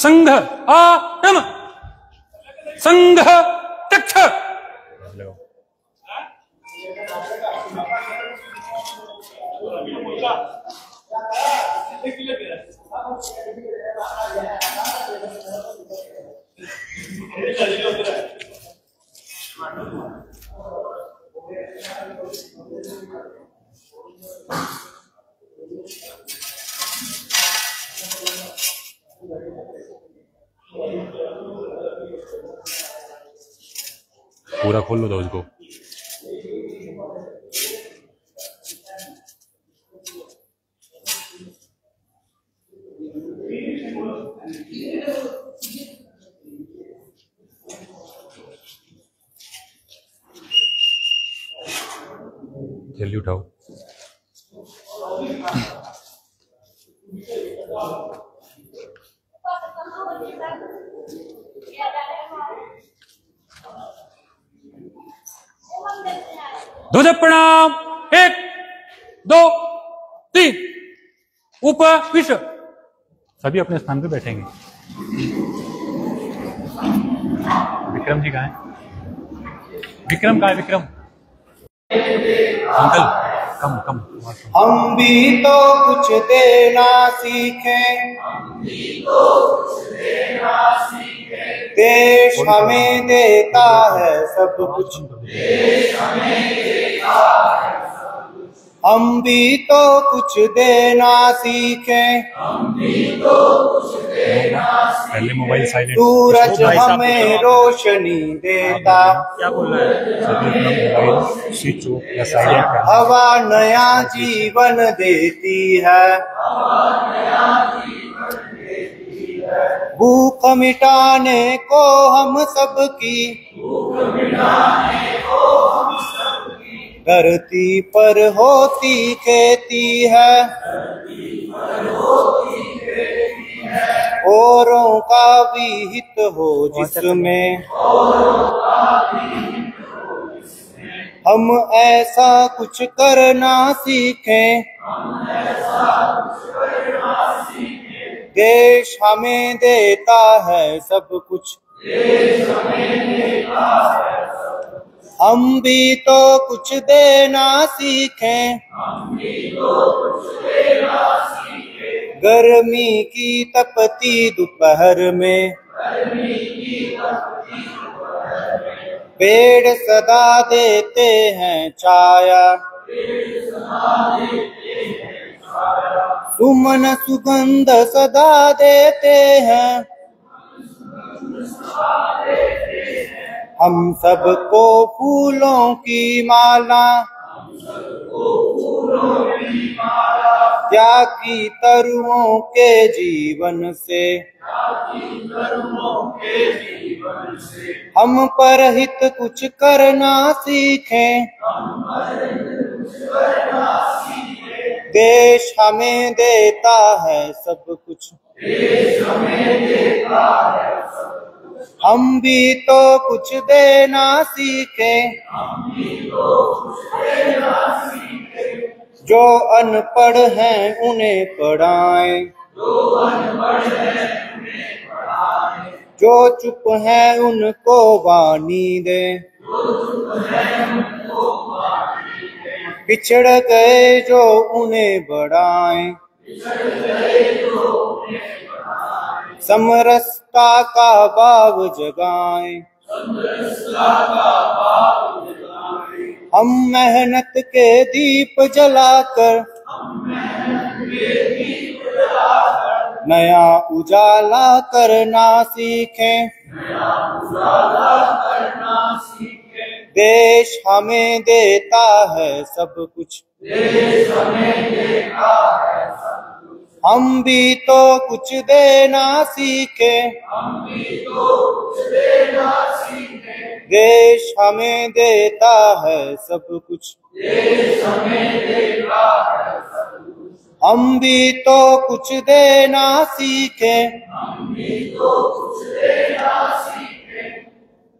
संघ आरम संघ तक्ष। पूरा खोल लो दो उसको। जल्दी उठाओ। ध्वज प्रणाम। 1 2 3 ऊपर विश्व। सभी अपने स्थान पे बैठेंगे। विक्रम जी कहाँ है? विक्रम कहाँ है? विक्रम अंकल कम कम। हम भी तो कुछ देना सीखें, देश हमें देता है सब कुछ। हम भी तो कुछ देना सीखें, पहले मोबाइल साइलेंट। सूरज हमें रोशनी देता, क्या बोल रहा है? सभी अपना मोबाइल स्विच ऑफ या साइलेंट। हवा नया जीवन देती है, भूख मिटाने को हम सबकी, धरती पर होती खेती है, औरों का भी हित हो जिसमें, हम ऐसा कुछ करना सीखें, देश हमें देता है सब कुछ। हम भी तो कुछ देना सीखें, गर्मी की तपती दोपहर में, पेड़ सदा देते हैं छाया, सुमन सुगंध सदा देते हैं, हम सबको फूलों की माला, त्याग की तरुओं के जीवन से, हम परहित कुछ करना सीखें, देश हमें देता है सब कुछ। हम भी तो कुछ देना सीखें, जो अनपढ़ हैं उन्हें पढ़ाएं, जो चुप हैं उनको वाणी दें, पिछड़ गए जो उन्हें बढ़ाएं, समरसता का भाव जगाएं, हम मेहनत के दीप जलाकर नया उजाला करना सीखें, देश हमें देता है सब कुछ। हम भी तो कुछ देना सीखें, देश हमें देता है सब कुछ। हम भी तो कुछ देना सीखें।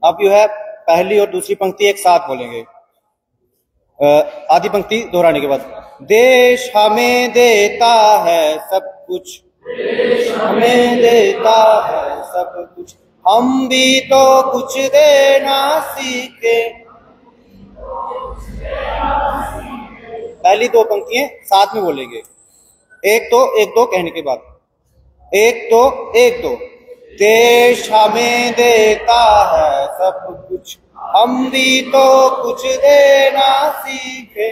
अब यू है पहली और दूसरी पंक्ति एक साथ बोलेंगे, आधी पंक्ति दोहराने के बाद। देश हमें देता है सब कुछ, हमें देता है सब कुछ, हम भी तो कुछ देना सीखे। पहली दो पंक्तियां साथ में बोलेंगे, एक दो कहने के बाद, एक दो। देश हमें देता है सब कुछ, हम भी तो कुछ देना सीखे।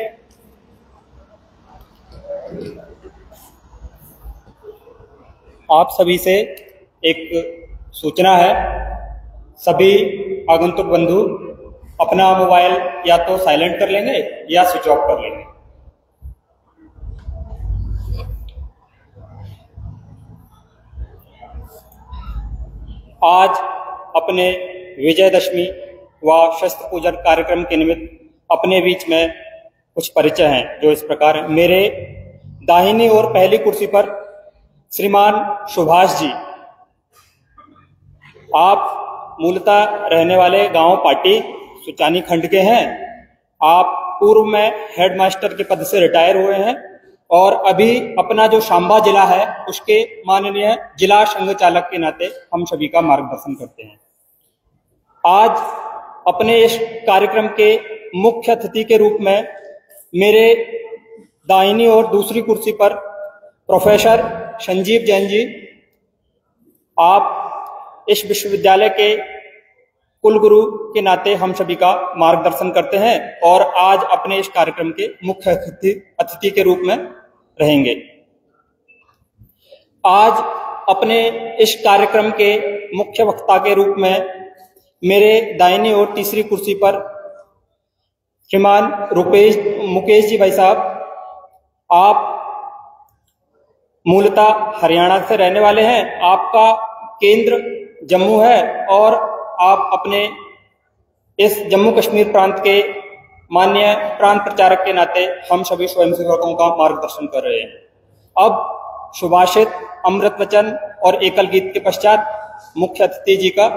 आप सभी से एक सूचना है, सभी आगंतुक बंधु अपना मोबाइल या तो साइलेंट कर लेंगे या स्विच ऑफ कर लेंगे। आज अपने विजयदशमी व शस्त्र पूजन कार्यक्रम के निमित्त अपने बीच में कुछ परिचय हैं जो इस प्रकार हैं। मेरे दाहिनी ओर पहली कुर्सी पर श्रीमान सुभाष जी, आप मूलतः रहने वाले गांव पाटी सुचानी खंड के हैं। आप पूर्व में हेडमास्टर के पद से रिटायर हुए हैं और अभी अपना जो शांबा जिला है उसके माननीय जिला संघ चालक के नाते हम सभी का मार्गदर्शन करते हैं। आज अपने इस कार्यक्रम के मुख्य अतिथि के रूप में मेरे दाहिनी और दूसरी कुर्सी पर प्रोफेसर संजीव जैन जी, आप इस विश्वविद्यालय के कुलगुरु के नाते हम सभी का मार्गदर्शन करते हैं और आज अपने इस कार्यक्रम के मुख्य अतिथि के रूप में रहेंगे। आज अपने इस कार्यक्रम के मुख्य वक्ता के रूप में मेरे दाहिनी और तीसरी कुर्सी पर श्रीमान मुकेश जी भाई साहब, आप मूलतः हरियाणा से रहने वाले हैं, आपका केंद्र जम्मू है और आप अपने इस जम्मू कश्मीर प्रांत के माननीय प्रांत प्रचारक के नाते हम सभी स्वयंसेवकों का मार्गदर्शन कर रहे हैं। अब सुभाषित, अमृत वचन और एकल गीत के पश्चात मुख्य अतिथि जी का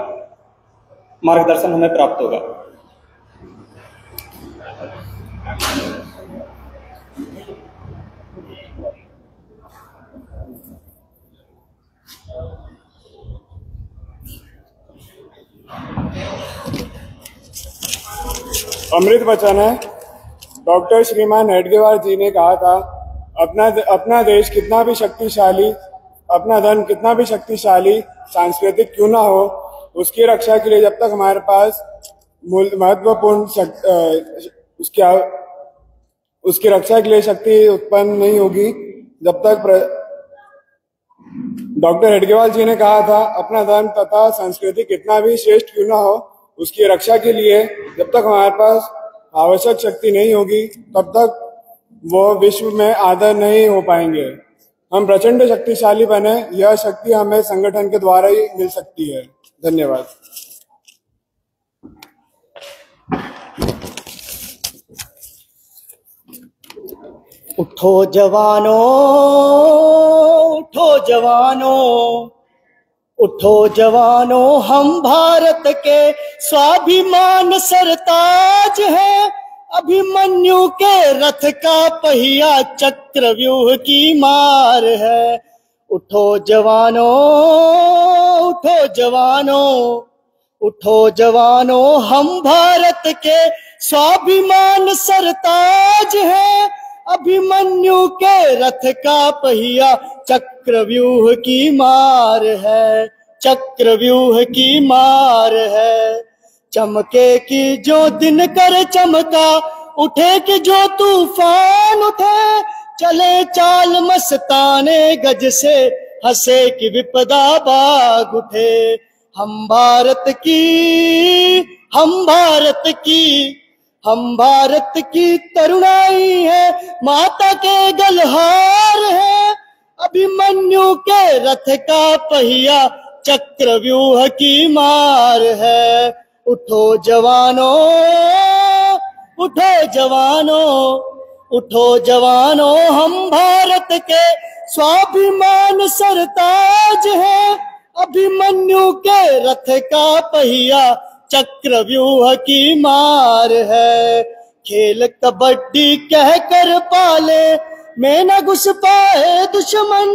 मार्गदर्शन हमें प्राप्त होगा। अमृत वचन है। डॉक्टर श्रीमान हेडगेवार जी ने कहा था, अपना देश कितना भी शक्तिशाली, अपना धर्म कितना भी शक्तिशाली सांस्कृतिक क्यों ना हो, उसकी रक्षा के लिए जब तक हमारे पास महत्वपूर्ण उसकी रक्षा के लिए शक्ति उत्पन्न नहीं होगी, जब तक डॉक्टर हेडगेवार जी ने कहा था, अपना धर्म तथा संस्कृति कितना भी श्रेष्ठ क्यों ना हो, उसकी रक्षा के लिए जब तक हमारे पास आवश्यक शक्ति नहीं होगी, तब तक वो विश्व में आदर नहीं हो पाएंगे। हम प्रचंड शक्तिशाली बने, यह शक्ति हमें संगठन के द्वारा ही मिल सकती है। धन्यवाद। उठो जवानों, उठो जवानों, उठो जवानों, हम भारत के स्वाभिमान सरताज हैं। अभिमन्यु के रथ का पहिया चक्रव्यूह की मार है। उठो जवानों, उठो जवानों, उठो जवानों, हम भारत के स्वाभिमान सरताज हैं। अभिमन्यु के रथ का पहिया चक्रव्यूह की मार है, चक्रव्यूह की मार है। चमके कि जो दिन कर चमका, उठे कि जो तूफान उठे, चले चाल मस्ताने गज से, हंसे कि विपदा बाग उठे। हम भारत की, हम भारत की, हम भारत की तरुणाई है, माता के गलहार है। अभिमन्यु के रथ का पहिया चक्रव्यूह की मार है। उठो जवानों, उठो जवानों, उठो जवानों, हम भारत के स्वाभिमान सरताज हैं। अभिमन्यु के रथ का पहिया चक्रव्यूह की मार है। खेल कबड्डी कह कर पाले में न घुस पाए दुश्मन,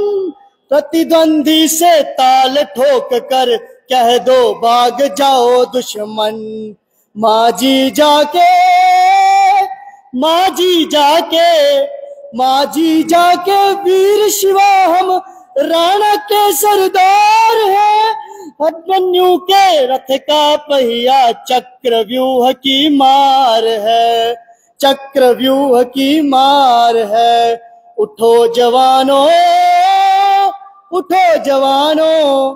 प्रतिद्वंदी से ताल ठोक कर कह दो भाग जाओ दुश्मन। माझी जाके माझी जाके माझी जाके वीर शिवा हम राणा के सरदार हैं। अभिमन्यु के रथ का पहिया चक्रव्यूह की मार है, चक्रव्यूह की मार है। उठो जवानों उठो जवानों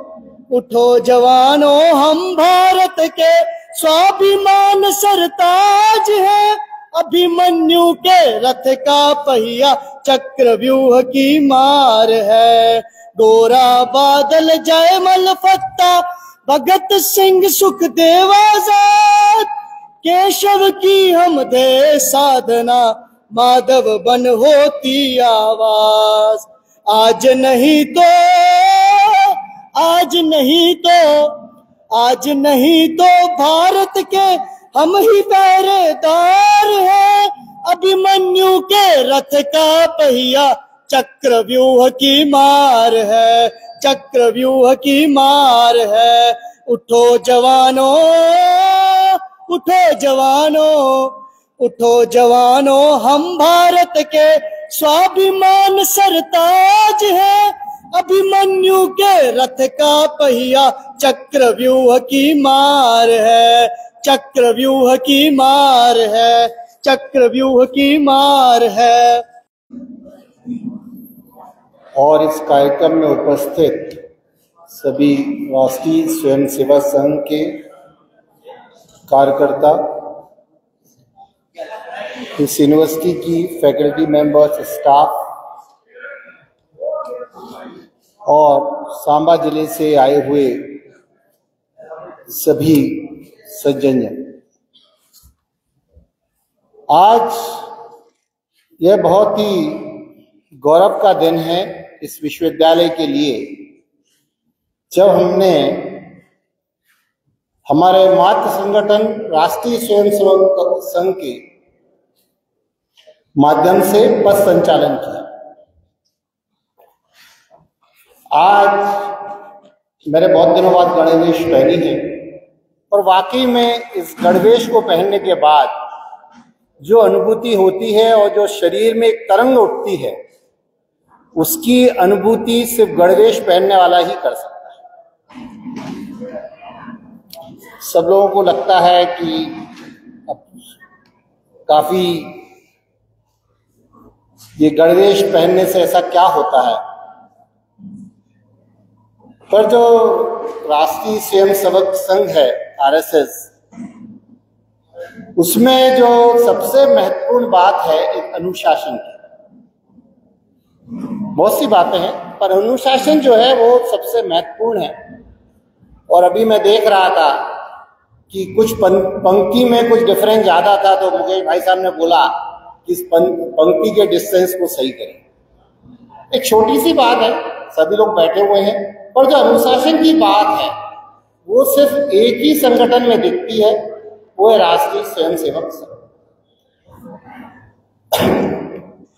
उठो जवानों, हम भारत के स्वाभिमान सरताज हैं। अभिमन्यु के रथ का पहिया चक्रव्यूह की मार है। गोरा बादल जयमल फत्ता भगत सिंह सुखदेव आजाद, केशव की हम दे साधना माधव बन होती आवाज। आज नहीं तो आज नहीं तो आज नहीं तो भारत के हम ही पहरेदार हैं। अभिमन्यु के रथ का पहिया चक्रव्यूह की मार है, चक्रव्यूह की मार है। उठो जवानों उठो जवानों उठो जवानों, हम भारत के स्वाभिमान सरताज हैं। अभिमन्यु के रथ का पहिया चक्रव्यूह की मार है, चक्रव्यूह की मार है, चक्रव्यूह की मार है। और इस कार्यक्रम में उपस्थित सभी राष्ट्रीय स्वयंसेवक संघ के कार्यकर्ता, इस यूनिवर्सिटी की फैकल्टी मेंबर्स, स्टाफ और सांबा जिले से आए हुए सभी सज्जनजन, आज यह बहुत ही गौरव का दिन है इस विश्वविद्यालय के लिए, जब हमने हमारे मातृ संगठन राष्ट्रीय स्वयंसेवक संघ के माध्यम से पथ संचालन किया। आज मेरे बहुत दिनों बाद गणवेश पहनी है और वाकई में इस गणवेश को पहनने के बाद जो अनुभूति होती है और जो शरीर में एक तरंग उठती है, उसकी अनुभूति सिर्फ गणवेश पहनने वाला ही कर सकता है। सब लोगों को लगता है कि काफी ये गणवेश पहनने से ऐसा क्या होता है, पर जो राष्ट्रीय स्वयंसेवक संघ है आरएसएस, उसमें जो सबसे महत्वपूर्ण बात है एक अनुशासन की। बहुत सी बातें हैं पर अनुशासन जो है वो सबसे महत्वपूर्ण है। और अभी मैं देख रहा था कि कुछ पंक्ति में कुछ डिफरेंस ज्यादा था, तो मुकेश भाई साहब ने बोला कि इस पंक्ति के डिस्टेंस को सही करें। एक छोटी सी बात है, सभी लोग बैठे हुए हैं, पर जो अनुशासन की बात है वो सिर्फ एक ही संगठन में दिखती है, वो है राष्ट्रीय स्वयंसेवक संघ।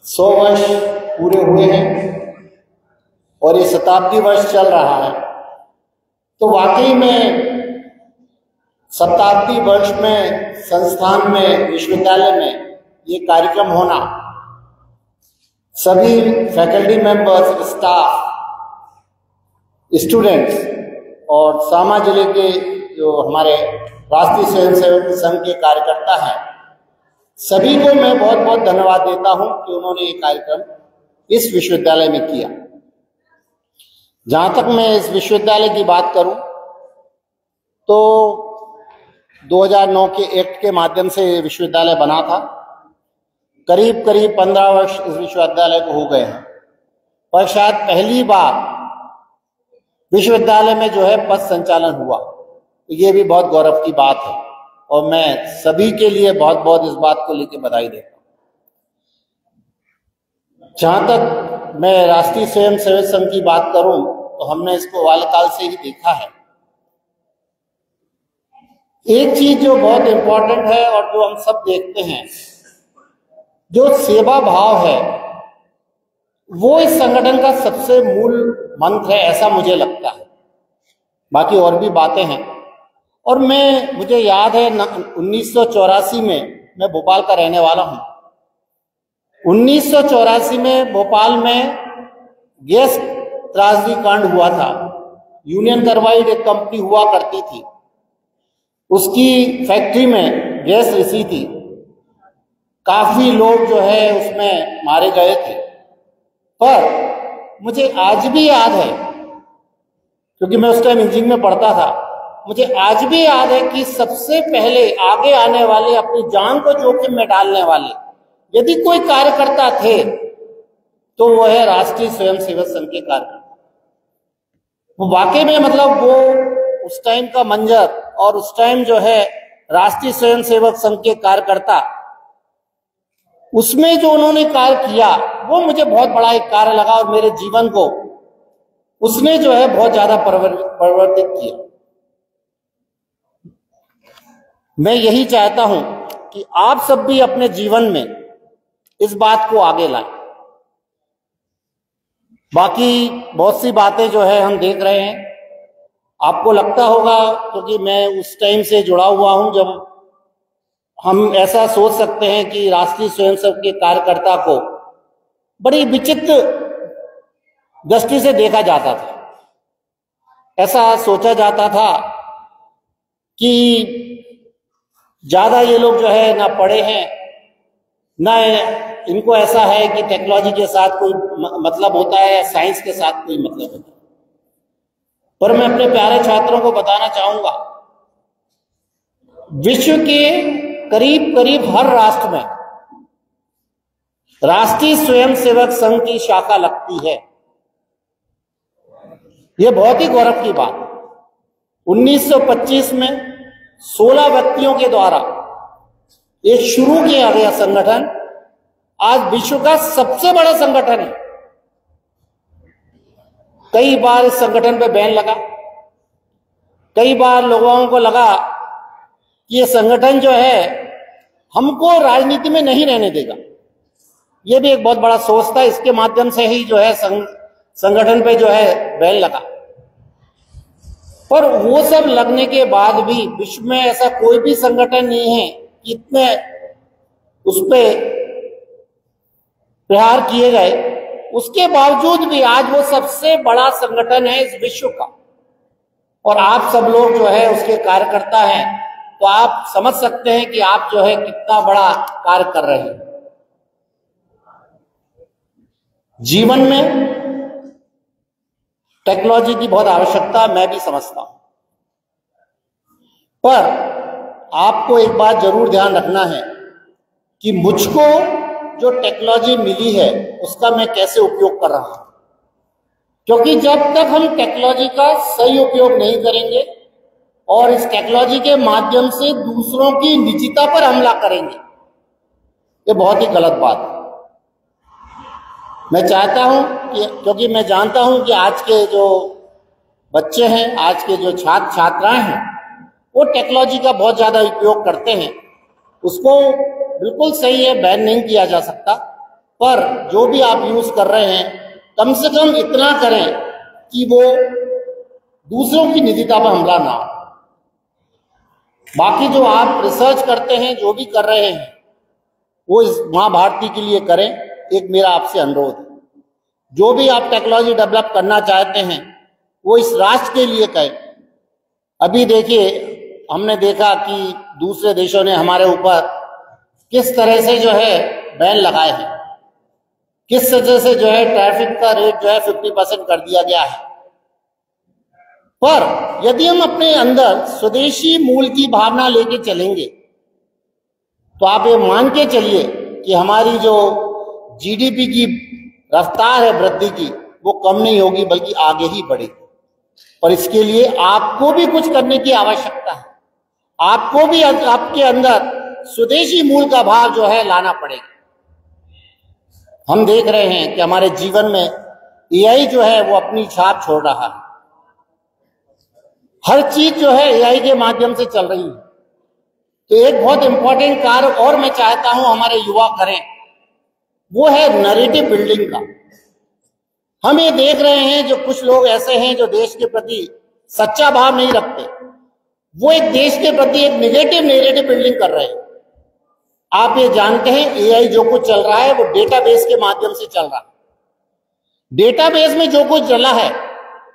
100 वर्ष पूरे हुए हैं और ये शताब्दी वर्ष चल रहा है, तो वाकई में शताब्दी वर्ष में संस्थान में, विश्वविद्यालय में ये कार्यक्रम होना, सभी फैकल्टी मेंबर्स, स्टाफ, स्टूडेंट्स और सांबा जिले के जो हमारे राष्ट्रीय स्वयंसेवक संघ के कार्यकर्ता हैं, सभी को मैं बहुत बहुत धन्यवाद देता हूं कि उन्होंने ये कार्यक्रम इस विश्वविद्यालय में किया। जहां तक मैं इस विश्वविद्यालय की बात करूं तो 2009 के एक्ट के माध्यम से विश्वविद्यालय बना था। करीब 15 वर्ष इस विश्वविद्यालय को हो गए हैं, पर शायद पहली बार विश्वविद्यालय में जो है पथ संचालन हुआ, तो ये भी बहुत गौरव की बात है और मैं सभी के लिए बहुत बहुत इस बात को लेकर बधाई देता हूँ। जहां तक मैं राष्ट्रीय स्वयंसेवक संघ की बात करूं तो हमने इसको बाल्यकाल से ही देखा है। एक चीज जो बहुत इंपॉर्टेंट है और जो हम सब देखते हैं, जो सेवा भाव है, वो इस संगठन का सबसे मूल मंत्र है, ऐसा मुझे लगता है। बाकी और भी बातें हैं। और मुझे याद है 1984 में, मैं भोपाल का रहने वाला हूं, 1984 में भोपाल में गैस त्रासदी कांड हुआ था। यूनियन कार्बाइड एक कंपनी हुआ करती थी, उसकी फैक्ट्री में गैस रिसी थी, काफी लोग जो है उसमें मारे गए थे। पर मुझे आज भी याद है, क्योंकि मैं उस टाइम इंजीनियरिंग में पढ़ता था, मुझे आज भी याद है कि सबसे पहले आगे आने वाले, अपनी जान को जोखिम में डालने वाले यदि कोई कार्यकर्ता थे तो वो है राष्ट्रीय स्वयंसेवक संघ के कार्यकर्ता। वो वाकई में मतलब वो उस टाइम का मंजर और उस टाइम जो है राष्ट्रीय स्वयंसेवक संघ के कार्यकर्ता, उसमें जो उन्होंने कार्य किया वो मुझे बहुत बड़ा एक कार्य लगा और मेरे जीवन को उसने जो है बहुत ज्यादा परिवर्तित किया। मैं यही चाहता हूं कि आप सब भी अपने जीवन में इस बात को आगे लाएं। बाकी बहुत सी बातें जो है हम देख रहे हैं, आपको लगता होगा, क्योंकि मैं उस टाइम से जुड़ा हुआ हूं जब हम ऐसा सोच सकते हैं कि राष्ट्रीय स्वयंसेवक के कार्यकर्ता को बड़ी विचित्र दृष्टि से देखा जाता था। ऐसा सोचा जाता था कि ज्यादा ये लोग जो है ना पढ़े हैं, ना इनको ऐसा है कि टेक्नोलॉजी के साथ कोई मतलब होता है, साइंस के साथ कोई मतलब होता है। पर मैं अपने प्यारे छात्रों को बताना चाहूंगा, विश्व के करीब करीब हर राष्ट्र में राष्ट्रीय स्वयंसेवक संघ की शाखा लगती है। यह बहुत ही गौरव की बात। 1925 में 16 व्यक्तियों के द्वारा एक शुरू किया गया संगठन आज विश्व का सबसे बड़ा संगठन है। कई बार इस संगठन पे बैन लगा, कई बार लोगों को लगा कि ये संगठन जो है हमको राजनीति में नहीं रहने देगा। ये भी एक बहुत बड़ा सोच था, इसके माध्यम से ही जो है संगठन पे जो है बैन लगा। पर वो सब लगने के बाद भी विश्व में ऐसा कोई भी संगठन नहीं है कि इतने उस पर प्रहार किए गए, उसके बावजूद भी आज वो सबसे बड़ा संगठन है इस विश्व का। और आप सब लोग जो है उसके कार्यकर्ता हैं, तो आप समझ सकते हैं कि आप जो है कितना बड़ा कार्य कर रहे हैं। जीवन में टेक्नोलॉजी की बहुत आवश्यकता मैं भी समझता हूं, पर आपको एक बात जरूर ध्यान रखना है कि मुझको जो टेक्नोलॉजी मिली है उसका मैं कैसे उपयोग कर रहा हूं। क्योंकि जब तक हम टेक्नोलॉजी का सही उपयोग नहीं करेंगे और इस टेक्नोलॉजी के माध्यम से दूसरों की निजता पर हमला करेंगे, ये बहुत ही गलत बात है। मैं चाहता हूं कि, क्योंकि मैं जानता हूं कि आज के जो बच्चे हैं, आज के जो छात्र छात्राएं हैं, वो टेक्नोलॉजी का बहुत ज्यादा उपयोग करते हैं। उसको बिल्कुल सही है, बैन नहीं किया जा सकता, पर जो भी आप यूज कर रहे हैं कम से कम इतना करें कि वो दूसरों की निजता पर हमला ना हो। बाकी जो आप रिसर्च करते हैं, जो भी कर रहे हैं, वो इस मां भारती के लिए करें। एक मेरा आपसे अनुरोध है, जो भी आप टेक्नोलॉजी डेवलप करना चाहते हैं वो इस राष्ट्र के लिए करें। अभी देखिए, हमने देखा कि दूसरे देशों ने हमारे ऊपर किस तरह से जो है बैन लगाए हैं, किस तरह से जो है ट्रैफिक का रेट जो है 50% कर दिया गया है। पर यदि हम अपने अंदर स्वदेशी मूल की भावना लेके चलेंगे तो आप ये मान के चलिए कि हमारी जो जीडीपी की रफ्तार है वृद्धि की, वो कम नहीं होगी बल्कि आगे ही बढ़ेगी। पर इसके लिए आपको भी कुछ करने की आवश्यकता है। आपको भी आपके अंदर स्वदेशी मूल का भाव जो है लाना पड़ेगा। हम देख रहे हैं कि हमारे जीवन में एआई जो है वो अपनी छाप छोड़ रहा है। हर चीज जो है एआई के माध्यम से चल रही है। तो एक बहुत इंपॉर्टेंट कार्य और मैं चाहता हूं हमारे युवा करें, वो है नैरेटिव बिल्डिंग का। हम ये देख रहे हैं जो कुछ लोग ऐसे हैं जो देश के प्रति सच्चा भाव नहीं रखते, वो एक देश के प्रति एक नेगेटिव नैरेटिव बिल्डिंग कर रहे हैं। आप ये जानते हैं एआई जो कुछ चल रहा है वो डेटाबेस के माध्यम से चल रहा है। डेटाबेस में जो कुछ चला है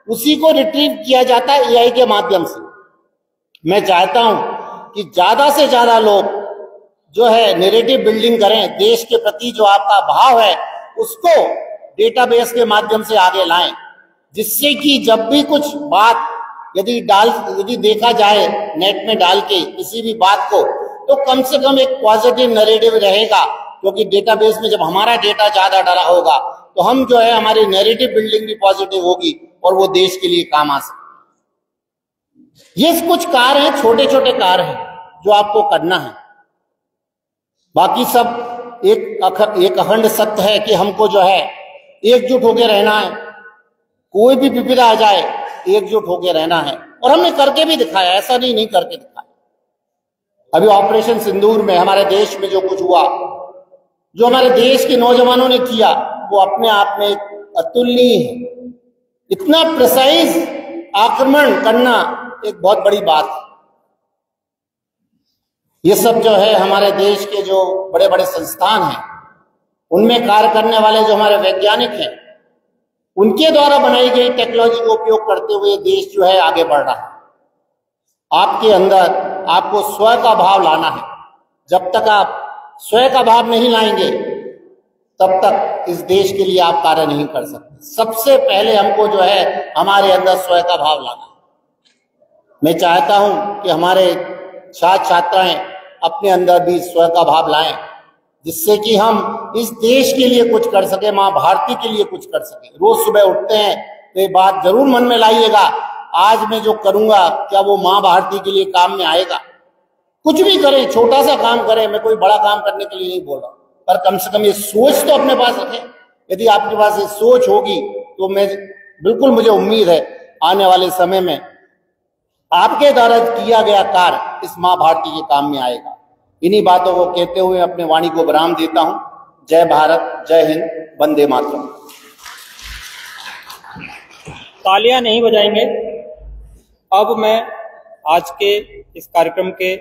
उसी को रिट्रीव किया जाता है एआई के माध्यम से। मैं चाहता हूं कि ज्यादा से ज्यादा लोग जो है नैरेटिव बिल्डिंग करें, देश के प्रति जो आपका भाव है उसको डेटाबेस के माध्यम से आगे लाएं, जिससे कि जब भी कुछ बात यदि देखा जाए नेट में डाल के किसी भी बात को, तो कम से कम एक पॉजिटिव नैरेटिव रहेगा, क्योंकि डेटाबेस में जब हमारा डेटा ज्यादा डाला होगा तो हम जो है हमारी नैरेटिव बिल्डिंग भी पॉजिटिव होगी और वो देश के लिए काम आ सकती। ये कुछ कार्य हैं, छोटे छोटे कार्य हैं जो आपको करना है। बाकी सब एक अखंड सत्य है कि हमको जो है एकजुट होकर रहना है। कोई भी विपदा आ जाए एकजुट होकर रहना है, और हमने करके भी दिखाया, ऐसा नहीं करके दिखाया। अभी ऑपरेशन सिंदूर में हमारे देश में जो कुछ हुआ, जो हमारे देश के नौजवानों ने किया, वो अपने आप में अतुलनीय है। इतना प्रिसाइज आक्रमण करना एक बहुत बड़ी बात है। ये सब जो है हमारे देश के जो बड़े बड़े संस्थान हैं, उनमें कार्य करने वाले जो हमारे वैज्ञानिक हैं, उनके द्वारा बनाई गई टेक्नोलॉजी का उपयोग करते हुए देश जो है आगे बढ़ रहा है। आपके अंदर आपको स्व का भाव लाना है। जब तक आप स्व का भाव नहीं लाएंगे तब तक इस देश के लिए आप कार्य नहीं कर सकते। सबसे पहले हमको जो है हमारे अंदर स्व का भाव लाना है। मैं चाहता हूं कि हमारे छात्र छात्राएं अपने अंदर भी स्व का भाव लाएं, जिससे कि हम इस देश के लिए कुछ कर सके, माँ भारती के लिए कुछ कर सके। रोज सुबह उठते हैं तो ये बात जरूर मन में लाइएगा, आज मैं जो करूंगा क्या वो माँ भारती के लिए काम में आएगा। कुछ भी करें, छोटा सा काम करें, मैं कोई बड़ा काम करने के लिए नहीं बोल रहा, पर कम से कम ये सोच तो अपने पास रखें। यदि आपके पास ये सोच होगी तो मुझे उम्मीद है आने वाले समय में आपके द्वारा किया गया कार्य इस माँ भारती के काम में आएगा। इन्हीं बातों को कहते हुए अपने वाणी को विराम देता हूं। जय भारत, जय हिंद, वंदे मातरम। तालियां नहीं बजाएंगे। अब मैं आज के इस कार्यक्रम के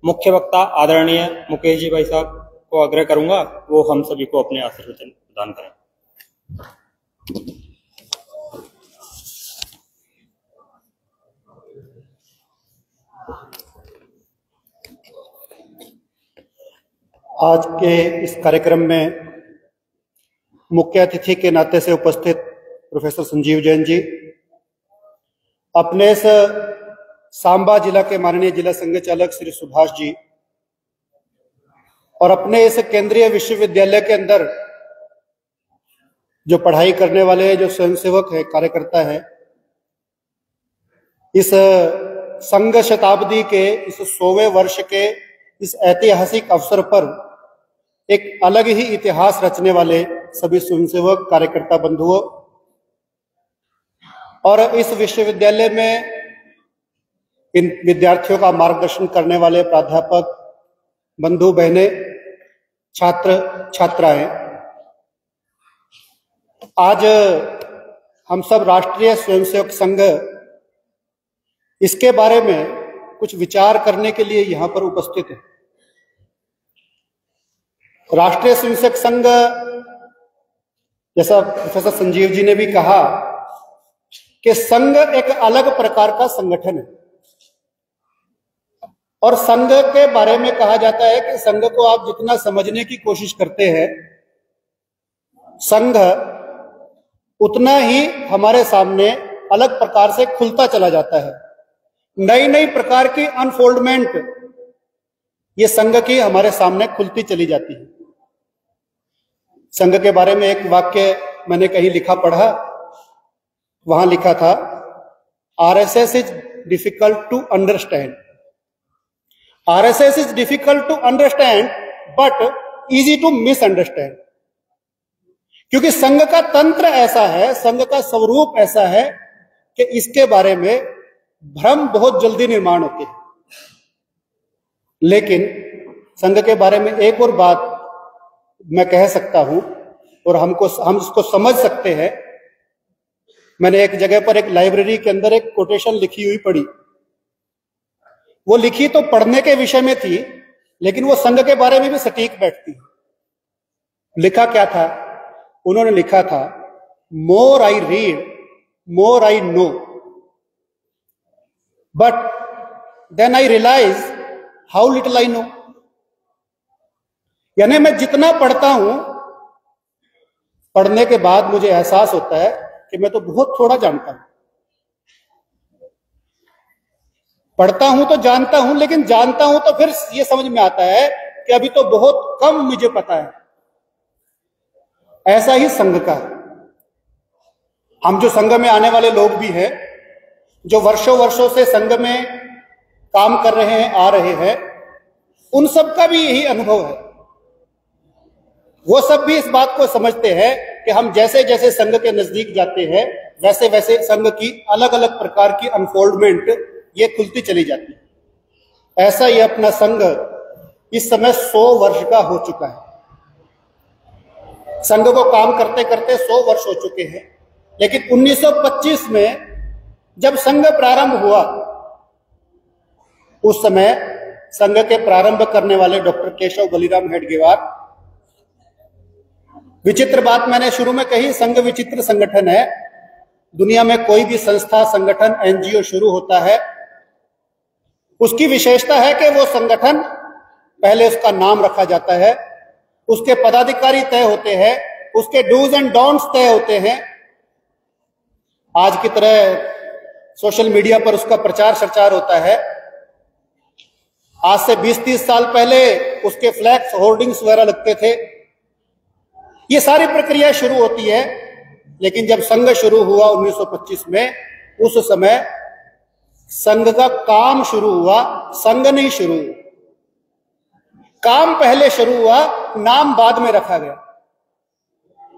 मुख्य वक्ता आदरणीय मुकेश जी भाई साहब को आग्रह करूंगा वो हम सभी को अपने आशीर्वचन प्रदान करें। आज के इस कार्यक्रम में मुख्य अतिथि के नाते से उपस्थित प्रोफेसर संजीव जैन जी, अपने इस सांबा जिला के माननीय जिला संघ चालक श्री सुभाष जी, और अपने इस केंद्रीय विश्वविद्यालय के अंदर जो पढ़ाई करने वाले जो स्वयंसेवक है, कार्यकर्ता है, इस संघ शताब्दी के इस 100वें वर्ष के इस ऐतिहासिक अवसर पर एक अलग ही इतिहास रचने वाले सभी स्वयंसेवक कार्यकर्ता बंधुओं, और इस विश्वविद्यालय में इन विद्यार्थियों का मार्गदर्शन करने वाले प्राध्यापक बंधु बहने, छात्र छात्राएं, आज हम सब राष्ट्रीय स्वयंसेवक संघ इसके बारे में कुछ विचार करने के लिए यहां पर उपस्थित है। राष्ट्रीय स्वयंसेवक संघ, जैसा प्रोफेसर संजीव जी ने भी कहा कि संघ एक अलग प्रकार का संगठन है, और संघ के बारे में कहा जाता है कि संघ को आप जितना समझने की कोशिश करते हैं, संघ उतना ही हमारे सामने अलग प्रकार से खुलता चला जाता है। नई नई प्रकार की अनफोल्डमेंट ये संघ की हमारे सामने खुलती चली जाती है। संघ के बारे में एक वाक्य मैंने कहीं लिखा पढ़ा, वहां लिखा था, RSS is difficult to understand, RSS is difficult to understand but easy to misunderstand. क्योंकि संघ का तंत्र ऐसा है, संघ का स्वरूप ऐसा है कि इसके बारे में भ्रम बहुत जल्दी निर्माण होते हैं। लेकिन संघ के बारे में एक और बात मैं कह सकता हूं, और हम इसको समझ सकते हैं मैंने एक जगह पर एक लाइब्रेरी के अंदर एक कोटेशन लिखी हुई पढ़ी। वो लिखी तो पढ़ने के विषय में थी, लेकिन वो संघ के बारे में भी सटीक बैठती। लिखा क्या था? उन्होंने लिखा था, more I read more I know, but then I realise how little I know. यानी मैं जितना पढ़ता हूं, पढ़ने के बाद मुझे एहसास होता है कि मैं तो बहुत थोड़ा जानता हूं। पढ़ता हूं तो जानता हूं, लेकिन जानता हूं तो फिर यह समझ में आता है कि अभी तो बहुत कम मुझे पता है। ऐसा ही संघ का है। हम जो संघ में आने वाले लोग भी हैं, जो वर्षों वर्षों से संघ में काम कर रहे हैं, आ रहे हैं, उन सब का भी यही अनुभव है। वो सब भी इस बात को समझते हैं कि हम जैसे जैसे संघ के नजदीक जाते हैं, वैसे वैसे संघ की अलग अलग प्रकार की अनफोल्डमेंट ये खुलती चली जाती है। ऐसा ही अपना संघ इस समय 100 वर्ष का हो चुका है। संघ को काम करते करते 100 वर्ष हो चुके हैं। लेकिन 1925 में जब संघ प्रारंभ हुआ, उस समय संघ के प्रारंभ करने वाले डॉक्टर केशव बलिराम हेडगेवार, विचित्र बात मैंने शुरू में कही, संघ विचित्र संगठन है। दुनिया में कोई भी संस्था, संगठन, एनजीओ शुरू होता है, उसकी विशेषता है कि वो संगठन पहले उसका नाम रखा जाता है, उसके पदाधिकारी तय होते हैं, उसके डूज एंड डोंट्स तय होते हैं। आज की तरह सोशल मीडिया पर उसका प्रचार प्रचार होता है। आज से 20-30 साल पहले उसके फ्लैक्स, होर्डिंग्स वगैरह लगते थे। ये सारी प्रक्रिया शुरू होती है। लेकिन जब संघ शुरू हुआ 1925 में, उस समय संघ का काम शुरू हुआ, संघ नहीं शुरू हुआ। काम पहले शुरू हुआ, नाम बाद में रखा गया।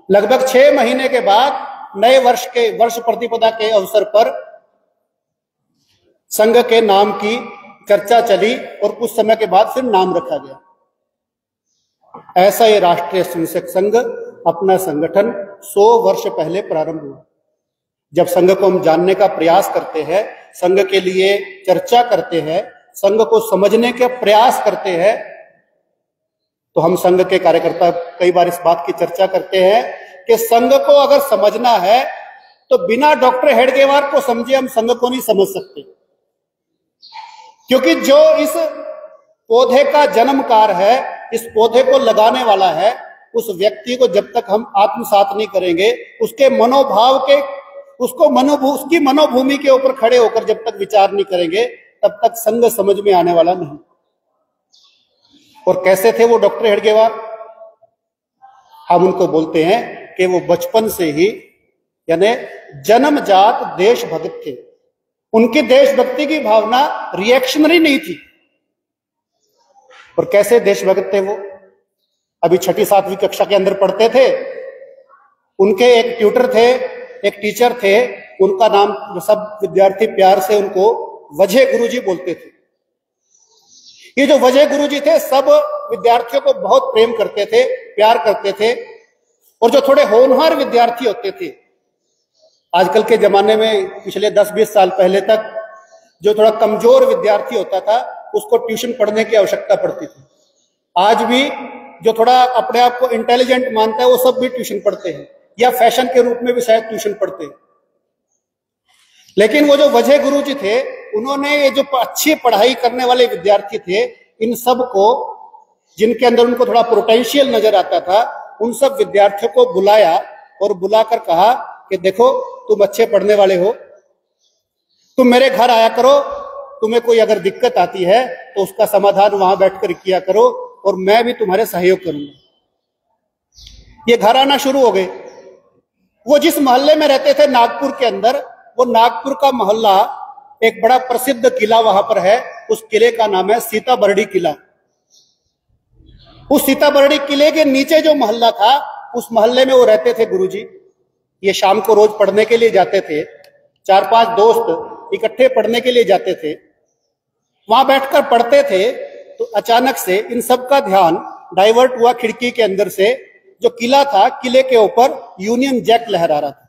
लगभग 6 महीने के बाद नए वर्ष के वर्ष प्रतिपदा के अवसर पर संघ के नाम की चर्चा चली और कुछ समय के बाद फिर नाम रखा गया। ऐसा ये राष्ट्रीय स्वयंसेवक संघ, अपना संगठन 100 वर्ष पहले प्रारंभ हुआ। जब संघ को हम जानने का प्रयास करते हैं, संघ के लिए चर्चा करते हैं, संघ को समझने का प्रयास करते हैं, तो हम संघ के कार्यकर्ता कई बार इस बात की चर्चा करते हैं कि संघ को अगर समझना है तो बिना डॉक्टर हेडगेवार को समझे हम संघ को नहीं समझ सकते। क्योंकि जो इस पौधे का जन्मकार है, इस पौधे को लगाने वाला है, उस व्यक्ति को जब तक हम आत्मसात नहीं करेंगे, उसके मनोभाव के, उसकी मनोभूमि के ऊपर खड़े होकर जब तक विचार नहीं करेंगे, तब तक संघ समझ में आने वाला नहीं। और कैसे थे वो डॉक्टर हेडगेवार? हम उनको बोलते हैं कि वो बचपन से ही, यानी जन्मजात देशभक्त थे। उनकी देशभक्ति की भावना रिएक्शनरी नहीं थी। और कैसे देशभक्त थे वो? अभी 6ठी-7वीं कक्षा के अंदर पढ़ते थे। उनके एक ट्यूटर थे, एक टीचर थे, उनका नाम सब विद्यार्थी प्यार से उनको वजह गुरुजी बोलते थे। ये जो वजह गुरुजी थे, सब विद्यार्थियों को बहुत प्रेम करते थे, प्यार करते थे। और जो थोड़े होनहार विद्यार्थी होते थे, आजकल के जमाने में पिछले 10-20 साल पहले तक जो थोड़ा कमजोर विद्यार्थी होता था, उसको ट्यूशन पढ़ने की आवश्यकता पड़ती थी। आज भी जो थोड़ा अपने आप को इंटेलिजेंट मानता है, वो सब भी ट्यूशन पढ़ते हैं, या फैशन के रूप में भी शायद ट्यूशन पढ़ते हैं। लेकिन वो जो वजह गुरुजी थे, उन्होंने ये जो अच्छी पढ़ाई करने वाले विद्यार्थी थे, इन सब को, जिनके अंदर उनको थोड़ा पोटेंशियल नजर आता था, उन सब विद्यार्थियों को बुलाया और बुलाकर कहा कि देखो, तुम अच्छे पढ़ने वाले हो, तुम मेरे घर आया करो, तुम्हें कोई अगर दिक्कत आती है तो उसका समाधान वहां बैठकर किया करो, और मैं भी तुम्हारे सहयोग करूंगा। ये घर आना शुरू हो गए। वो जिस मोहल्ले में रहते थे नागपुर के अंदर, वो नागपुर का मोहल्ला, एक बड़ा प्रसिद्ध किला वहां पर है। उस किले का नाम है सीताबर्डी किला। उस सीताबर्डी किले के नीचे जो मोहल्ला था, उस मोहल्ले में वो रहते थे गुरुजी। ये शाम को रोज पढ़ने के लिए जाते थे। 4-5 दोस्त इकट्ठे पढ़ने के लिए जाते थे। वहां बैठकर पढ़ते थे तो अचानक से इन सब का ध्यान डाइवर्ट हुआ खिड़की के अंदर से। जो किला था, किले के ऊपर यूनियन जैक लहरा रहा था।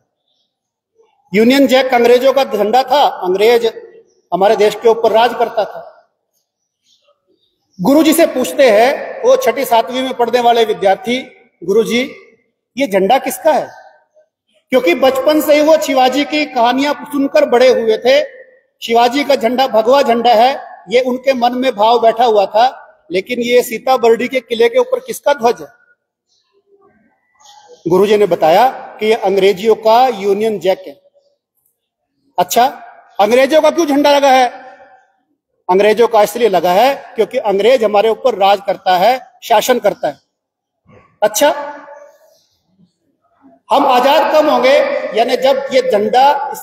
यूनियन जैक अंग्रेजों का झंडा था, अंग्रेज हमारे देश के ऊपर राज करता था। गुरुजी से पूछते हैं वो 6ठी 7वीं में पढ़ने वाले विद्यार्थी, गुरुजी ये झंडा किसका है? क्योंकि बचपन से ही वो शिवाजी की कहानियां सुनकर बड़े हुए थे। शिवाजी का झंडा भगवा झंडा है, ये उनके मन में भाव बैठा हुआ था। लेकिन ये सीताबर्डी के किले के ऊपर किसका ध्वज है? गुरुजी ने बताया कि ये अंग्रेजियों का यूनियन जैक है। अच्छा, अंग्रेजों का क्यों झंडा लगा है? अंग्रेजों का इसलिए लगा है क्योंकि अंग्रेज हमारे ऊपर राज करता है, शासन करता है। अच्छा, हम आजाद कब होंगे? यानी जब ये झंडा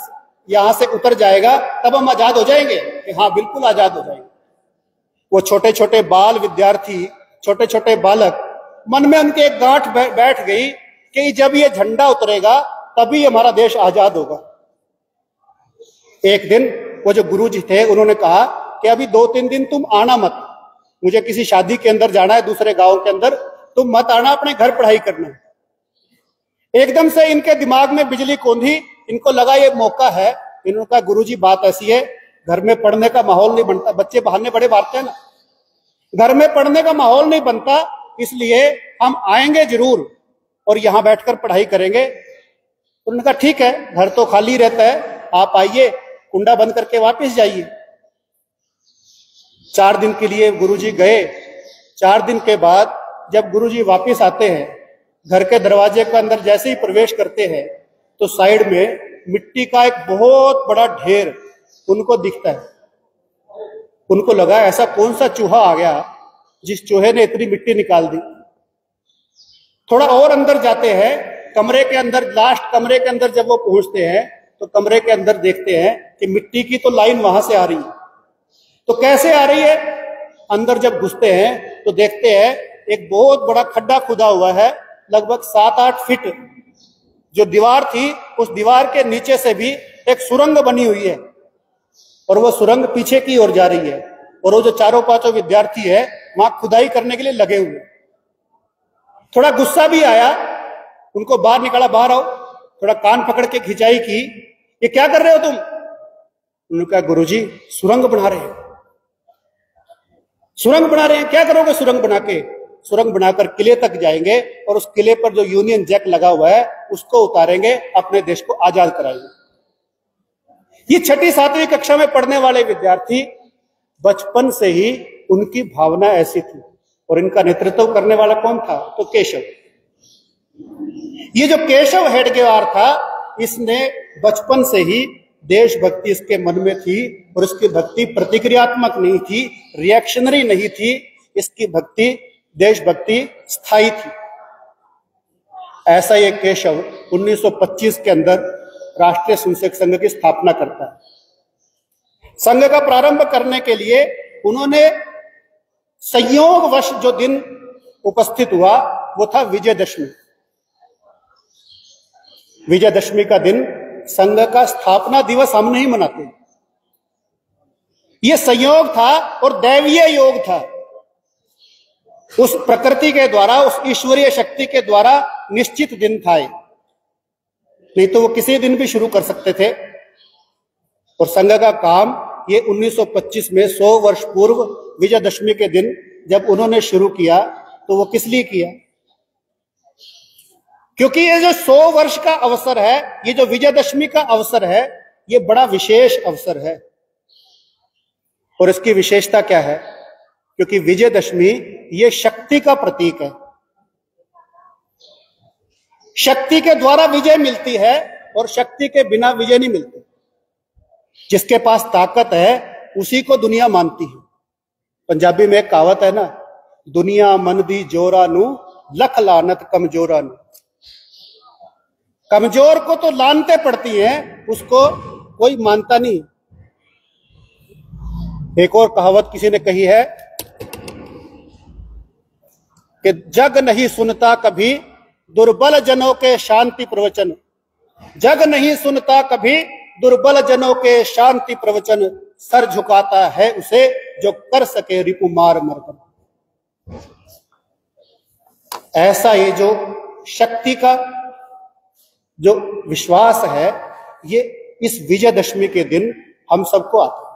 यहां से उतर जाएगा तब हम आजाद हो जाएंगे? कि हाँ, बिल्कुल आजाद हो जाएंगे। वो छोटे छोटे बाल विद्यार्थी, छोटे छोटे बालक, मन में उनके एक गांठ बैठ गई कि जब ये झंडा उतरेगा तभी हमारा देश आजाद होगा। एक दिन वो जो गुरुजी थे उन्होंने कहा कि अभी 2-3 दिन तुम आना मत, मुझे किसी शादी के अंदर जाना है दूसरे गांव के अंदर, तुम मत आना, अपने घर पढ़ाई करना। एकदम से इनके दिमाग में बिजली कौंधी, इनको लगा ये मौका है। इन्होंने कहा गुरुजी बात ऐसी है, घर में पढ़ने का माहौल नहीं बनता, बच्चे बहाने बड़े मारते हैं ना, घर में पढ़ने का माहौल नहीं बनता, इसलिए हम आएंगे जरूर और यहां बैठकर पढ़ाई करेंगे। उन्होंने कहा ठीक है, घर तो खाली रहता है, आप आइए, कुंडा बंद करके वापस जाइए। 4 दिन के लिए गुरुजी गए। 4 दिन के बाद जब गुरुजी वापस आते हैं, घर के दरवाजे के अंदर जैसे ही प्रवेश करते हैं तो साइड में मिट्टी का एक बहुत बड़ा ढेर उनको दिखता है। उनको लगा ऐसा कौन सा चूहा आ गया जिस चूहे ने इतनी मिट्टी निकाल दी। थोड़ा और अंदर जाते हैं, कमरे के अंदर, लास्ट कमरे के अंदर जब वो पहुंचते हैं तो कमरे के अंदर देखते हैं कि मिट्टी की तो लाइन वहां से आ रही है। तो कैसे आ रही है? अंदर जब घुसते हैं तो देखते हैं एक बहुत बड़ा खड्डा खुदा हुआ है, लगभग 7-8 फीट। जो दीवार थी उस दीवार के नीचे से भी एक सुरंग बनी हुई है और वो सुरंग पीछे की ओर जा रही है। और वो जो 4-5 विद्यार्थी है वहां खुदाई करने के लिए लगे हुए। थोड़ा गुस्सा भी आया, उनको बाहर निकाला, बाहर आओ। थोड़ा कान पकड़ के खिंचाई की, ये क्या कर रहे हो तुम? उन्होंने कहा गुरुजी सुरंग बना रहे हैं। सुरंग बना रहे हैं, क्या करोगे सुरंग बना के? सुरंग बनाकर किले तक जाएंगे और उस किले पर जो यूनियन जैक लगा हुआ है उसको उतारेंगे, अपने देश को आजाद कराएंगे। ये 6ठी 7वीं कक्षा में पढ़ने वाले विद्यार्थी, बचपन से ही उनकी भावना ऐसी थी। और इनका नेतृत्व करने वाला कौन था? तो केशव। ये जो केशव हेडगेवार था, इसने बचपन से ही देशभक्ति इसके मन में थी और इसकी भक्ति प्रतिक्रियात्मक नहीं थी, रिएक्शनरी नहीं थी। इसकी भक्ति, देशभक्ति स्थायी थी। ऐसा ये केशव 1925 के अंदर राष्ट्रीय स्वयंसेवक संघ की स्थापना करता है। संघ का प्रारंभ करने के लिए उन्होंने संयोगवश जो दिन उपस्थित हुआ वो था विजयदशमी। विजयदशमी का दिन संघ का स्थापना दिवस हम नहीं मनाते। ये संयोग था और दैवीय योग था। उस प्रकृति के द्वारा, उस ईश्वरीय शक्ति के द्वारा निश्चित दिन था। नहीं तो वो किसी दिन भी शुरू कर सकते थे। और संघ का काम ये 1925 में 100 वर्ष पूर्व विजयदशमी के दिन जब उन्होंने शुरू किया तो वो किस लिए किया? क्योंकि ये जो 100 वर्ष का अवसर है, ये जो विजयदशमी का अवसर है, ये बड़ा विशेष अवसर है। और इसकी विशेषता क्या है? क्योंकि विजयदशमी ये शक्ति का प्रतीक है। शक्ति के द्वारा विजय मिलती है और शक्ति के बिना विजय नहीं मिलती। जिसके पास ताकत है उसी को दुनिया मानती है। पंजाबी में एक कहावत है ना, दुनिया मनदी जोरा नू लख लानत कमजोरा नू। कमजोर को तो लानते पड़ती हैं, उसको कोई मानता नहीं। एक और कहावत किसी ने कही है कि जग नहीं सुनता कभी दुर्बल जनों के शांति प्रवचन। जग नहीं सुनता कभी दुर्बल जनों के शांति प्रवचन, सर झुकाता है उसे जो कर सके रिपुमार मर्दन। ऐसा ये जो शक्ति का जो विश्वास है, ये इस विजयदशमी के दिन हम सबको आता है,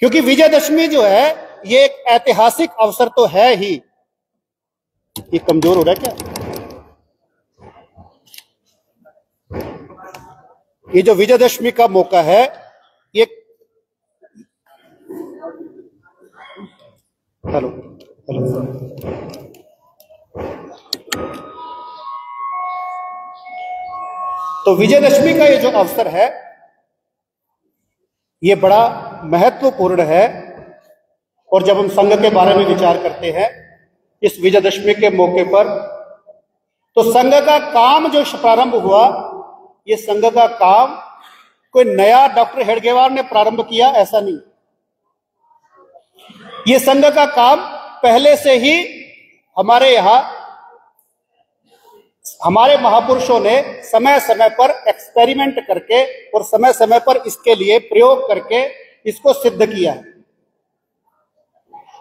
क्योंकि विजयदशमी जो है ये एक ऐतिहासिक अवसर तो है ही। ये कमजोर हो रहा है क्या? ये जो विजयदशमी का मौका है, ये हेलो तो विजयदशमी का ये जो अवसर है ये बड़ा महत्वपूर्ण है। और जब हम संघ के बारे में विचार करते हैं इस विजयदशमी के मौके पर, तो संघ का काम जो प्रारंभ हुआ, ये संघ का काम कोई नया डॉक्टर हेडगेवार ने प्रारंभ किया, ऐसा नहीं। ये संघ का काम पहले से ही हमारे यहां हमारे महापुरुषों ने समय समय पर एक्सपेरिमेंट करके और समय समय पर इसके लिए प्रयोग करके इसको सिद्ध किया है।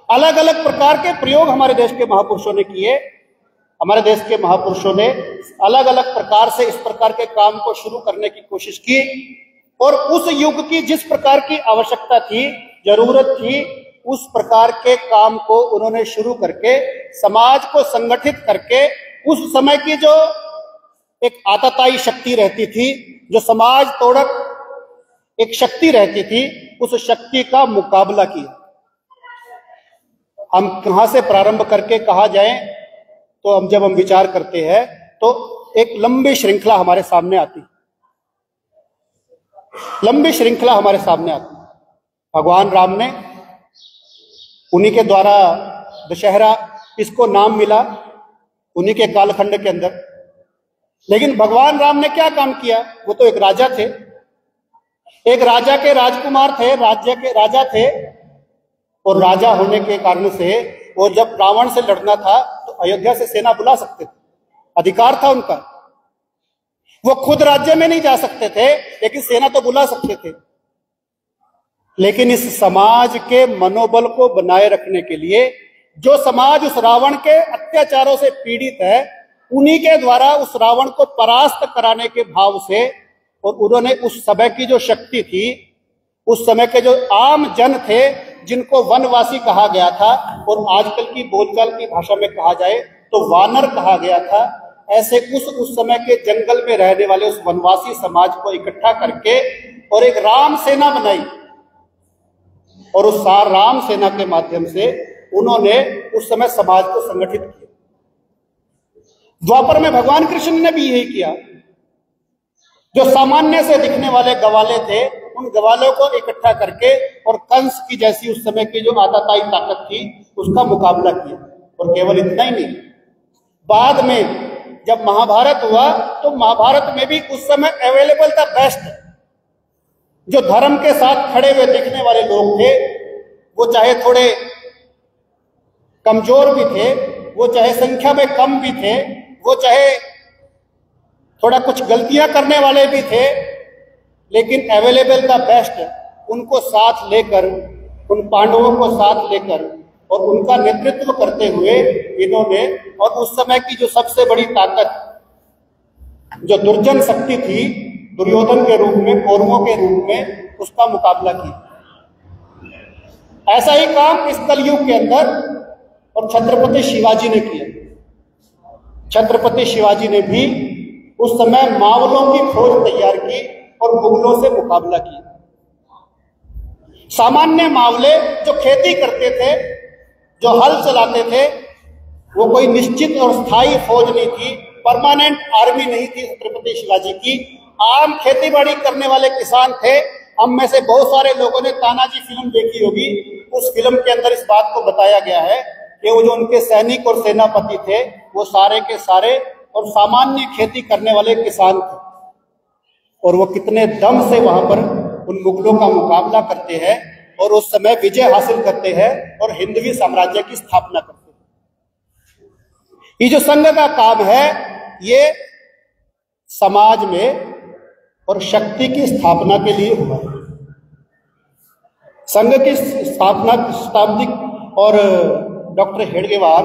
अलग अलग प्रकार के प्रयोग हमारे देश के महापुरुषों ने किए। हमारे देश के महापुरुषों ने अलग अलग प्रकार से इस प्रकार के काम को शुरू करने की कोशिश की, और उस युग की जिस प्रकार की आवश्यकता थी, जरूरत थी, उस प्रकार के काम को उन्होंने शुरू करके समाज को संगठित करके उस समय की जो एक आतताई शक्ति रहती थी, जो समाज तोड़क एक शक्ति रहती थी, उस शक्ति का मुकाबला किया। हम कहां से प्रारंभ करके कहा जाए, तो जब हम विचार करते हैं तो एक लंबी श्रृंखला हमारे सामने आती, लंबी श्रृंखला हमारे सामने आती। भगवान राम ने, उन्हीं के द्वारा दशहरा इसको नाम मिला, उन्हीं के कालखंड के अंदर। लेकिन भगवान राम ने क्या काम किया? वो तो एक राजा थे, एक राजा के राजकुमार थे, राज्य के राजा थे, और राजा होने के कारण से वो जब रावण से लड़ना था तो अयोध्या से सेना बुला सकते थे, अधिकार था उनका। वो खुद राज्य में नहीं जा सकते थे, लेकिन सेना तो बुला सकते थे। लेकिन इस समाज के मनोबल को बनाए रखने के लिए, जो समाज उस रावण के अत्याचारों से पीड़ित है, उन्हीं के द्वारा उस रावण को परास्त कराने के भाव से, और उन्होंने उस समय की जो शक्ति थी, उस समय के जो आम जन थे जिनको वनवासी कहा गया था, और आजकल की बोलचाल की भाषा में कहा जाए तो वानर कहा गया था, ऐसे उस समय के जंगल में रहने वाले उस वनवासी समाज को इकट्ठा करके और एक राम सेना बनाई, और उस राम सेना के माध्यम से उन्होंने उस समय समाज को संगठित किया। द्वापर में भगवान कृष्ण ने भी यही किया। जो सामान्य से दिखने वाले गवाले थे, उन गवालों को इकट्ठा करके और कंस की जैसी उस समय की जो आतताई ताकत थी, उसका मुकाबला किया। और केवल इतना ही नहीं, बाद में जब महाभारत हुआ तो महाभारत में भी उस समय अवेलेबल था बेस्ट, जो धर्म के साथ खड़े हुए दिखने वाले लोग थे, वो चाहे थोड़े कमजोर भी थे, वो चाहे संख्या में कम भी थे, वो चाहे थोड़ा कुछ गलतियां करने वाले भी थे, लेकिन अवेलेबल था बेस्ट। उनको साथ लेकर, उन पांडवों को साथ लेकर और उनका नेतृत्व करते हुए इन्होंने, और उस समय की जो सबसे बड़ी ताकत, जो दुर्जन शक्ति थी, दुर्योधन के रूप में, कौरवों के रूप में, उसका मुकाबला किया। ऐसा ही काम इस कलयुग के अंदर और छत्रपति शिवाजी ने किया। छत्रपति शिवाजी ने भी उस समय मावलों की फौज तैयार की और मुगलों से मुकाबला किया। सामान्य मावले जो खेती करते थे, जो हल चलाते थे, वो कोई निश्चित और स्थायी फौज नहीं थी, परमानेंट आर्मी नहीं थी छत्रपति शिवाजी की। आम खेती बाड़ी करने वाले किसान थे। हम में से बहुत सारे लोगों ने तानाजी फिल्म देखी होगी। उस फिल्म के अंदर इस बात को बताया गया है कि वो जो उनके सैनिक और सेनापति थे, वो सारे के सारे और सामान्य खेती करने वाले किसान थे, और वो कितने दम से वहां पर उन मुगलों का मुकाबला करते हैं और उस समय विजय हासिल करते हैं और हिंदवी साम्राज्य की स्थापना करते हैं। ये जो संघ का काम है, ये समाज में और शक्ति की स्थापना के लिए हुआ। संघ की स्थापना शताब्दी, और डॉक्टर हेडगेवार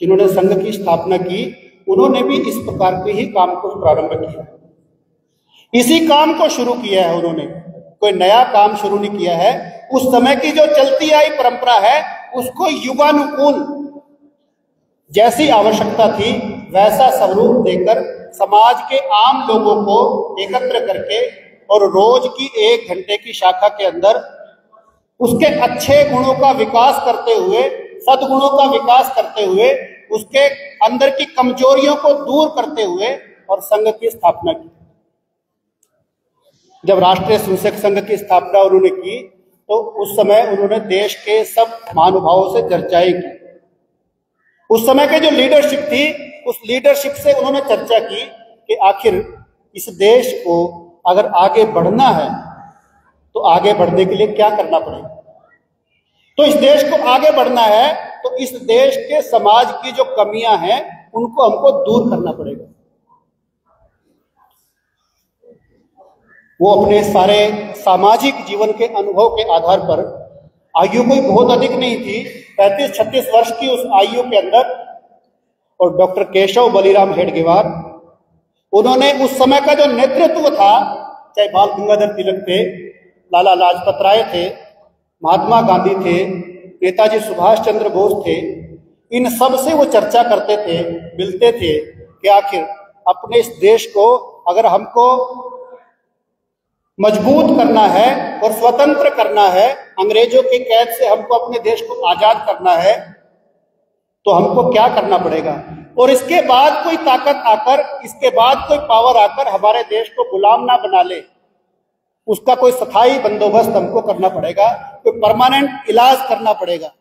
जिन्होंने संघ की स्थापना की, उन्होंने भी इस प्रकार के ही काम को प्रारंभ किया। इसी काम को शुरू किया है उन्होंने, कोई नया काम शुरू नहीं किया है। उस समय की जो चलती आई परंपरा है उसको युगानुकूल जैसी आवश्यकता थी वैसा स्वरूप देकर समाज के आम लोगों को एकत्र करके और रोज की 1 घंटे की शाखा के अंदर उसके अच्छे गुणों का विकास करते हुए, सद्गुणों का विकास करते हुए, उसके अंदर की कमजोरियों को दूर करते हुए और संघ की स्थापना की। जब राष्ट्रीय स्वयंसेवक संघ की स्थापना उन्होंने की तो उस समय उन्होंने देश के सब महानुभावों से चर्चाएं की। उस समय के जो लीडरशिप थी उस लीडरशिप से उन्होंने चर्चा की कि आखिर इस देश को अगर आगे बढ़ना है तो आगे बढ़ने के लिए क्या करना पड़ेगा। तो इस देश को आगे बढ़ना है तो इस देश के समाज की जो कमियां हैं उनको हमको दूर करना पड़ेगा। वो अपने सारे सामाजिक जीवन के अनुभव के आधार पर, आयु कोई बहुत अधिक नहीं थी, 35-36 वर्ष की उस आयु के अंदर, और डॉक्टर केशव बलिराम हेडगेवार उन्होंने उस समय का जो नेतृत्व था, चाहे बाल गंगाधर तिलक थे, लाला लाजपत राय थे, महात्मा गांधी थे, नेताजी सुभाष चंद्र बोस थे, इन सब से वो चर्चा करते थे, मिलते थे कि आखिर अपने इस देश को अगर हमको मजबूत करना है और स्वतंत्र करना है, अंग्रेजों की कैद से हमको अपने देश को आजाद करना है, तो हमको क्या करना पड़ेगा। और इसके बाद कोई ताकत आकर, इसके बाद कोई पावर आकर हमारे देश को गुलाम ना बना ले, उसका कोई स्थायी बंदोबस्त हमको करना पड़ेगा, कोई परमानेंट इलाज करना पड़ेगा।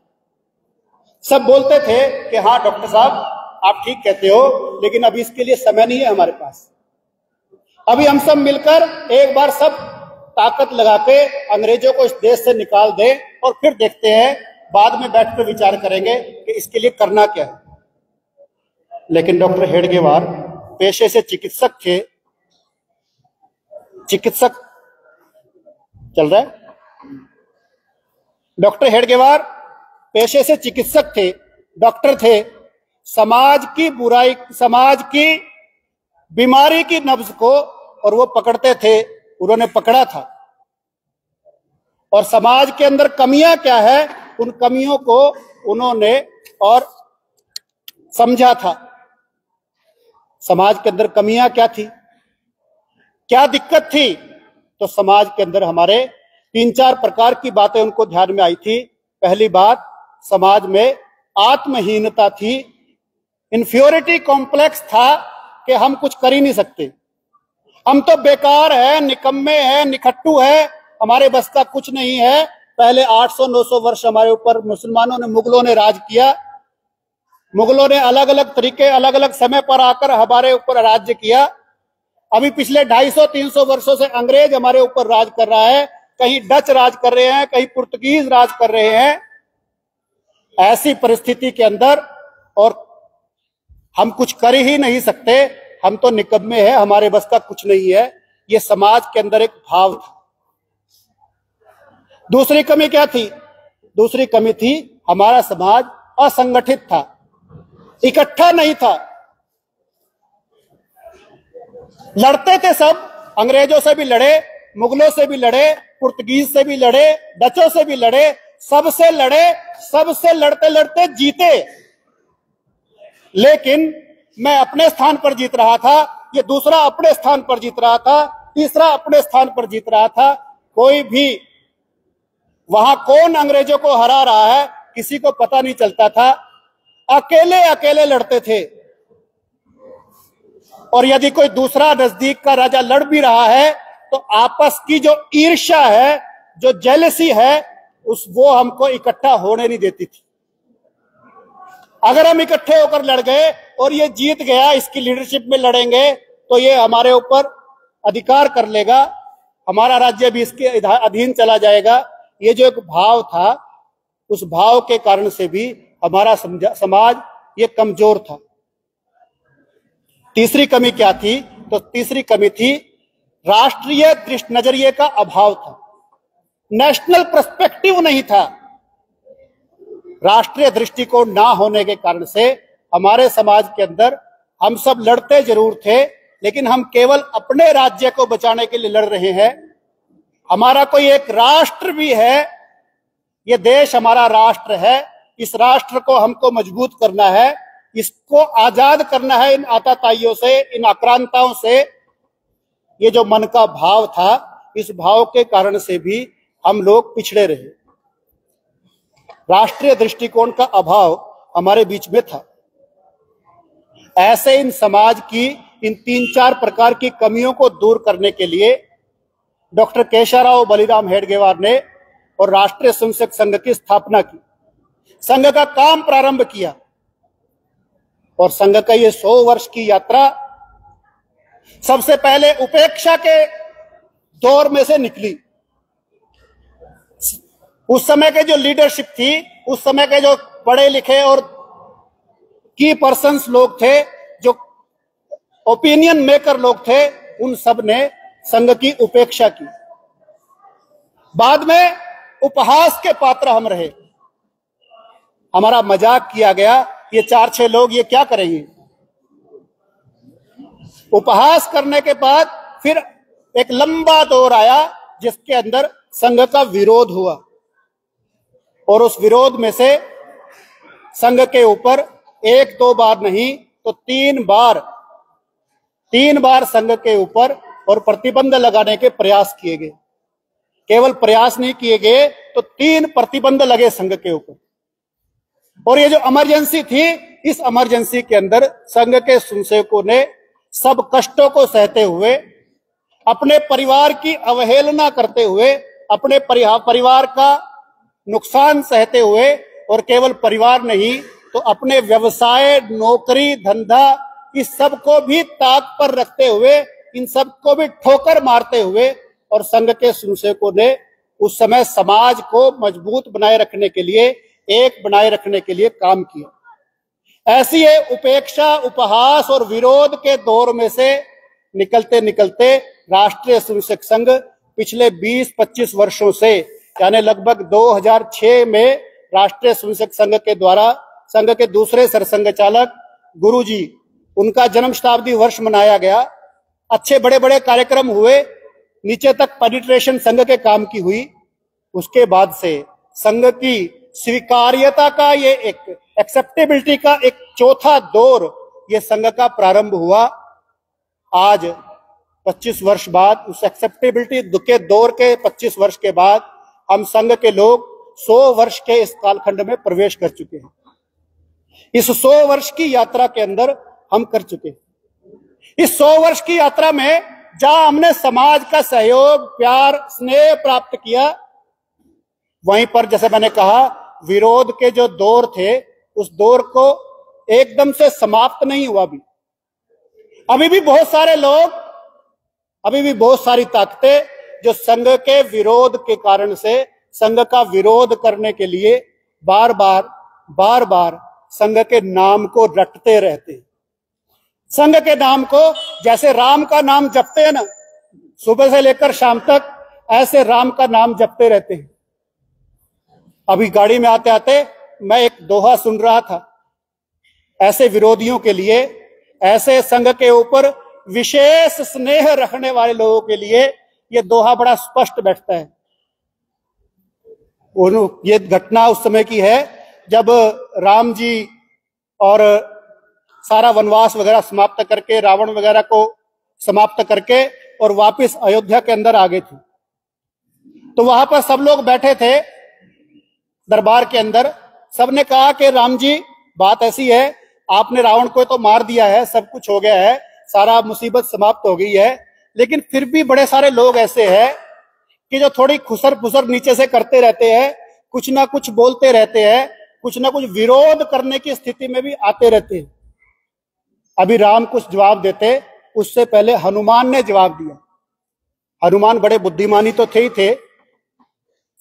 सब बोलते थे कि हाँ डॉक्टर साहब आप ठीक कहते हो, लेकिन अभी इसके लिए समय नहीं है हमारे पास। अभी हम सब मिलकर एक बार सब ताकत लगा के अंग्रेजों को इस देश से निकाल दें और फिर देखते हैं, बाद में बैठकर विचार करेंगे कि इसके लिए करना क्या है। लेकिन डॉक्टर हेडगेवार पेशे से चिकित्सक थे, चिकित्सक चल रहा है, डॉक्टर हेडगेवार पेशे से चिकित्सक थे, डॉक्टर थे, समाज की बुराई, समाज की बीमारी की नब्ज को और वो पकड़ते थे, उन्होंने पकड़ा था। और समाज के अंदर कमियां क्या है उन कमियों को उन्होंने और समझा था। समाज के अंदर कमियां क्या थी, क्या दिक्कत थी, तो समाज के अंदर हमारे 3-4 प्रकार की बातें उनको ध्यान में आई थी। पहली बात, समाज में आत्महीनता थी, इंफीरियरिटी कॉम्प्लेक्स था कि हम कुछ कर ही नहीं सकते, हम तो बेकार है, निकम्मे हैं, निखट्टू है, हमारे बस का कुछ नहीं है। पहले 800-900 वर्ष हमारे ऊपर मुसलमानों ने, मुगलों ने राज किया, मुगलों ने अलग अलग तरीके, अलग अलग समय पर आकर हमारे ऊपर राज्य किया। अभी पिछले 250-300 वर्षों से अंग्रेज हमारे ऊपर राज कर रहा है, कहीं डच राज कर रहे हैं, कहीं पुर्तगीज राज कर रहे हैं। ऐसी परिस्थिति के अंदर और हम कुछ कर ही नहीं सकते, हम तो निकम्मे हैं, हमारे बस का कुछ नहीं है, ये समाज के अंदर एक भाव था। दूसरी कमी क्या थी, दूसरी कमी थी हमारा समाज असंगठित था, इकट्ठा नहीं था। लड़ते थे सब, अंग्रेजों से भी लड़े, मुगलों से भी लड़े, पुर्तगीज से भी लड़े, डचों से भी लड़े, सबसे लड़े, सबसे लड़ते लड़ते जीते। लेकिन मैं अपने स्थान पर जीत रहा था, ये दूसरा अपने स्थान पर जीत रहा था, तीसरा अपने स्थान पर जीत रहा था। कोई भी वहां कौन अंग्रेजों को हरा रहा है किसी को पता नहीं चलता था, अकेले अकेले लड़ते थे। और यदि कोई दूसरा नजदीक का राजा लड़ भी रहा है तो आपस की जो ईर्ष्या है, जो जेलसी है, वो हमको इकट्ठा होने नहीं देती थी। अगर हम इकट्ठे होकर लड़ गए और ये जीत गया, इसकी लीडरशिप में लड़ेंगे तो ये हमारे ऊपर अधिकार कर लेगा, हमारा राज्य भी इसके अधीन चला जाएगा। ये जो एक भाव था, उस भाव के कारण से भी हमारा समाज ये कमजोर था। तीसरी कमी क्या थी, तो तीसरी कमी थी राष्ट्रीय दृष्टि नजरिए का अभाव था, नेशनल पर्सपेक्टिव नहीं था। राष्ट्रीय दृष्टिकोण ना होने के कारण से हमारे समाज के अंदर हम सब लड़ते जरूर थे, लेकिन हम केवल अपने राज्य को बचाने के लिए लड़ रहे हैं। हमारा कोई एक राष्ट्र भी है, ये देश हमारा राष्ट्र है, इस राष्ट्र को हमको मजबूत करना है, इसको आजाद करना है इन आताताइयों से, इन आक्रांताओं से। ये जो मन का भाव था, इस भाव के कारण से भी हम लोग पिछड़े रहे। राष्ट्रीय दृष्टिकोण का अभाव हमारे बीच में था। ऐसे इन समाज की इन 3-4 प्रकार की कमियों को दूर करने के लिए डॉक्टर केशवराव बलिराम हेडगेवार ने और राष्ट्रीय स्वयंसेवक संघ की स्थापना की, संघ का काम प्रारंभ किया। और संघ का ये 100 वर्ष की यात्रा सबसे पहले उपेक्षा के दौर में से निकली। उस समय के जो लीडरशिप थी, उस समय के जो पढ़े लिखे और की पर्सन्स लोग थे, जो ओपिनियन मेकर लोग थे, उन सब ने संघ की उपेक्षा की। बाद में उपहास के पात्र हम रहे, हमारा मजाक किया गया, ये 4-6 लोग ये क्या करेंगे। उपहास करने के बाद फिर एक लंबा दौर आया जिसके अंदर संघ का विरोध हुआ, और उस विरोध में से संघ के ऊपर 1-2 बार नहीं तो 3 बार संघ के ऊपर और प्रतिबंध लगाने के प्रयास किए गए। केवल प्रयास नहीं किए गए तो 3 प्रतिबंध लगे संघ के ऊपर। और ये जो इमरजेंसी थी, इस इमरजेंसी के अंदर संघ के स्वयंसेवकों ने सब कष्टों को सहते हुए, अपने परिवार की अवहेलना करते हुए, अपने परिवार का नुकसान सहते हुए, और केवल परिवार नहीं तो अपने व्यवसाय, नौकरी, धंधा, इस सब को भी ताक पर रखते हुए, इन सब को भी ठोकर मारते हुए, और संघ के स्वयंसेवकों ने उस समय समाज को मजबूत बनाए रखने के लिए, एक बनाए रखने के लिए काम किया। ऐसी है उपेक्षा, उपहास और विरोध के दौर में से निकलते निकलते राष्ट्रीय स्वयंसेवक संघ पिछले 20-25 वर्षों से, यानी लगभग 2006 में राष्ट्रीय स्वयंसेवक संघ के द्वारा संघ के दूसरे सरसंघ चालक गुरुजी, उनका जन्म शताब्दी वर्ष मनाया गया। अच्छे बड़े बड़े कार्यक्रम हुए, नीचे तक पेनिट्रेशन संघ के काम की हुई। उसके बाद से संघ की स्वीकार्यता का ये एक एक्सेप्टेबिलिटी का एक चौथा दौर, ये संघ का प्रारंभ हुआ। आज 25 वर्ष बाद, उस एक्सेप्टेबिलिटी के दौर के 25 वर्ष के बाद, हम संघ के लोग 100 वर्ष के इस कालखंड में प्रवेश कर चुके हैं। इस 100 वर्ष की यात्रा के अंदर हम कर चुके हैं। इस 100 वर्ष की यात्रा में जहां हमने समाज का सहयोग, प्यार, स्नेह प्राप्त किया, वहीं पर जैसे मैंने कहा, विरोध के जो दौर थे, उस दौर को एकदम से समाप्त नहीं हुआ। अभी भी बहुत सारे लोग, अभी भी बहुत सारी ताकतें जो संघ के विरोध के कारण से, संघ का विरोध करने के लिए बार बार संघ के नाम को रटते रहते हैं। संघ के नाम को, जैसे राम का नाम जपते हैं ना, सुबह से लेकर शाम तक, ऐसे राम का नाम जपते रहते हैं। अभी गाड़ी में आते आते मैं एक दोहा सुन रहा था। ऐसे विरोधियों के लिए, ऐसे संघ के ऊपर विशेष स्नेह रखने वाले लोगों के लिए ये दोहा बड़ा स्पष्ट बैठता है। ये घटना उस समय की है जब राम जी और सारा वनवास वगैरह समाप्त करके, रावण वगैरह को समाप्त करके और वापस अयोध्या के अंदर आ गए थे। तो वहां पर सब लोग बैठे थे दरबार के अंदर। सबने कहा कि राम जी, बात ऐसी है, आपने रावण को तो मार दिया है, सब कुछ हो गया है, सारा मुसीबत समाप्त हो गई है, लेकिन फिर भी बड़े सारे लोग ऐसे हैं कि जो थोड़ी खुसर फुसर नीचे से करते रहते हैं, कुछ ना कुछ बोलते रहते हैं, कुछ ना कुछ विरोध करने की स्थिति में भी आते रहते हैं। अभी राम कुछ जवाब देते, उससे पहले हनुमान ने जवाब दिया। हनुमान बड़े बुद्धिमानी तो थे ही थे,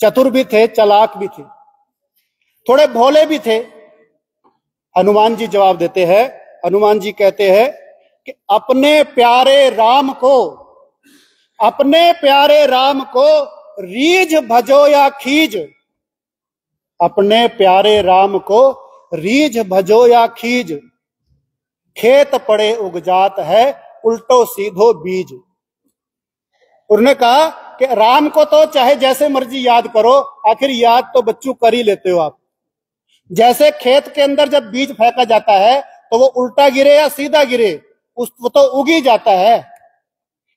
चतुर भी थे, चालाक भी थे, थोड़े भोले भी थे। हनुमान जी जवाब देते हैं। हनुमान जी कहते हैं कि अपने प्यारे राम को रीझ भजो या खीज, अपने प्यारे राम को रीझ भजो या खीज, खेत पड़े उग जात है उल्टो सीधो बीज। उन्होंने कहा कि राम को तो चाहे जैसे मर्जी याद करो, आखिर याद तो बच्चों कर ही लेते हो आप। जैसे खेत के अंदर जब बीज फेंका जाता है तो वो उल्टा गिरे या सीधा गिरे, वो तो उगी जाता है।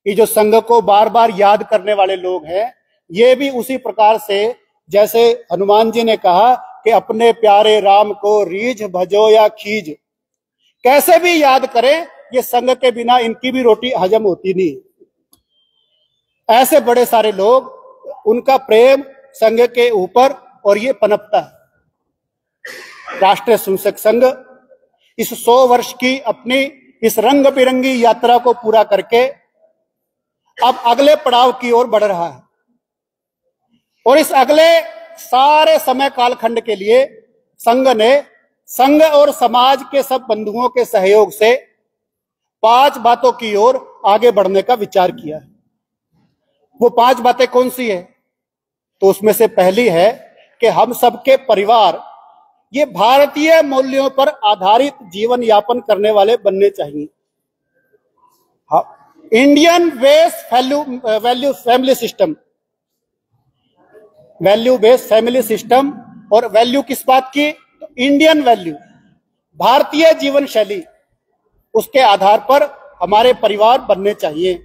ये जो संघ को बार बार याद करने वाले लोग हैं, ये भी उसी प्रकार से जैसे हनुमान जी ने कहा कि अपने प्यारे राम को रीझ भजो या खीज, कैसे भी याद करें, ये संघ के बिना इनकी भी रोटी हजम होती नहीं। ऐसे बड़े सारे लोग, उनका प्रेम संघ के ऊपर और ये पनपता है। राष्ट्रीय स्वयंसेवक संघ इस 100 वर्ष की अपनी इस रंग बिरंगी यात्रा को पूरा करके अब अगले पड़ाव की ओर बढ़ रहा है। और इस अगले सारे समय कालखंड के लिए संघ ने संघ और समाज के सब बंधुओं के सहयोग से 5 बातों की ओर आगे बढ़ने का विचार किया है। वो 5 बातें कौन सी है? तो उसमें से पहली है कि हम सबके परिवार ये भारतीय मूल्यों पर आधारित जीवन यापन करने वाले बनने चाहिए। हाँ, Indian based value family system, value based family system. और वैल्यू किस बात की? तो इंडियन वैल्यू, भारतीय जीवन शैली, उसके आधार पर हमारे परिवार बनने चाहिए।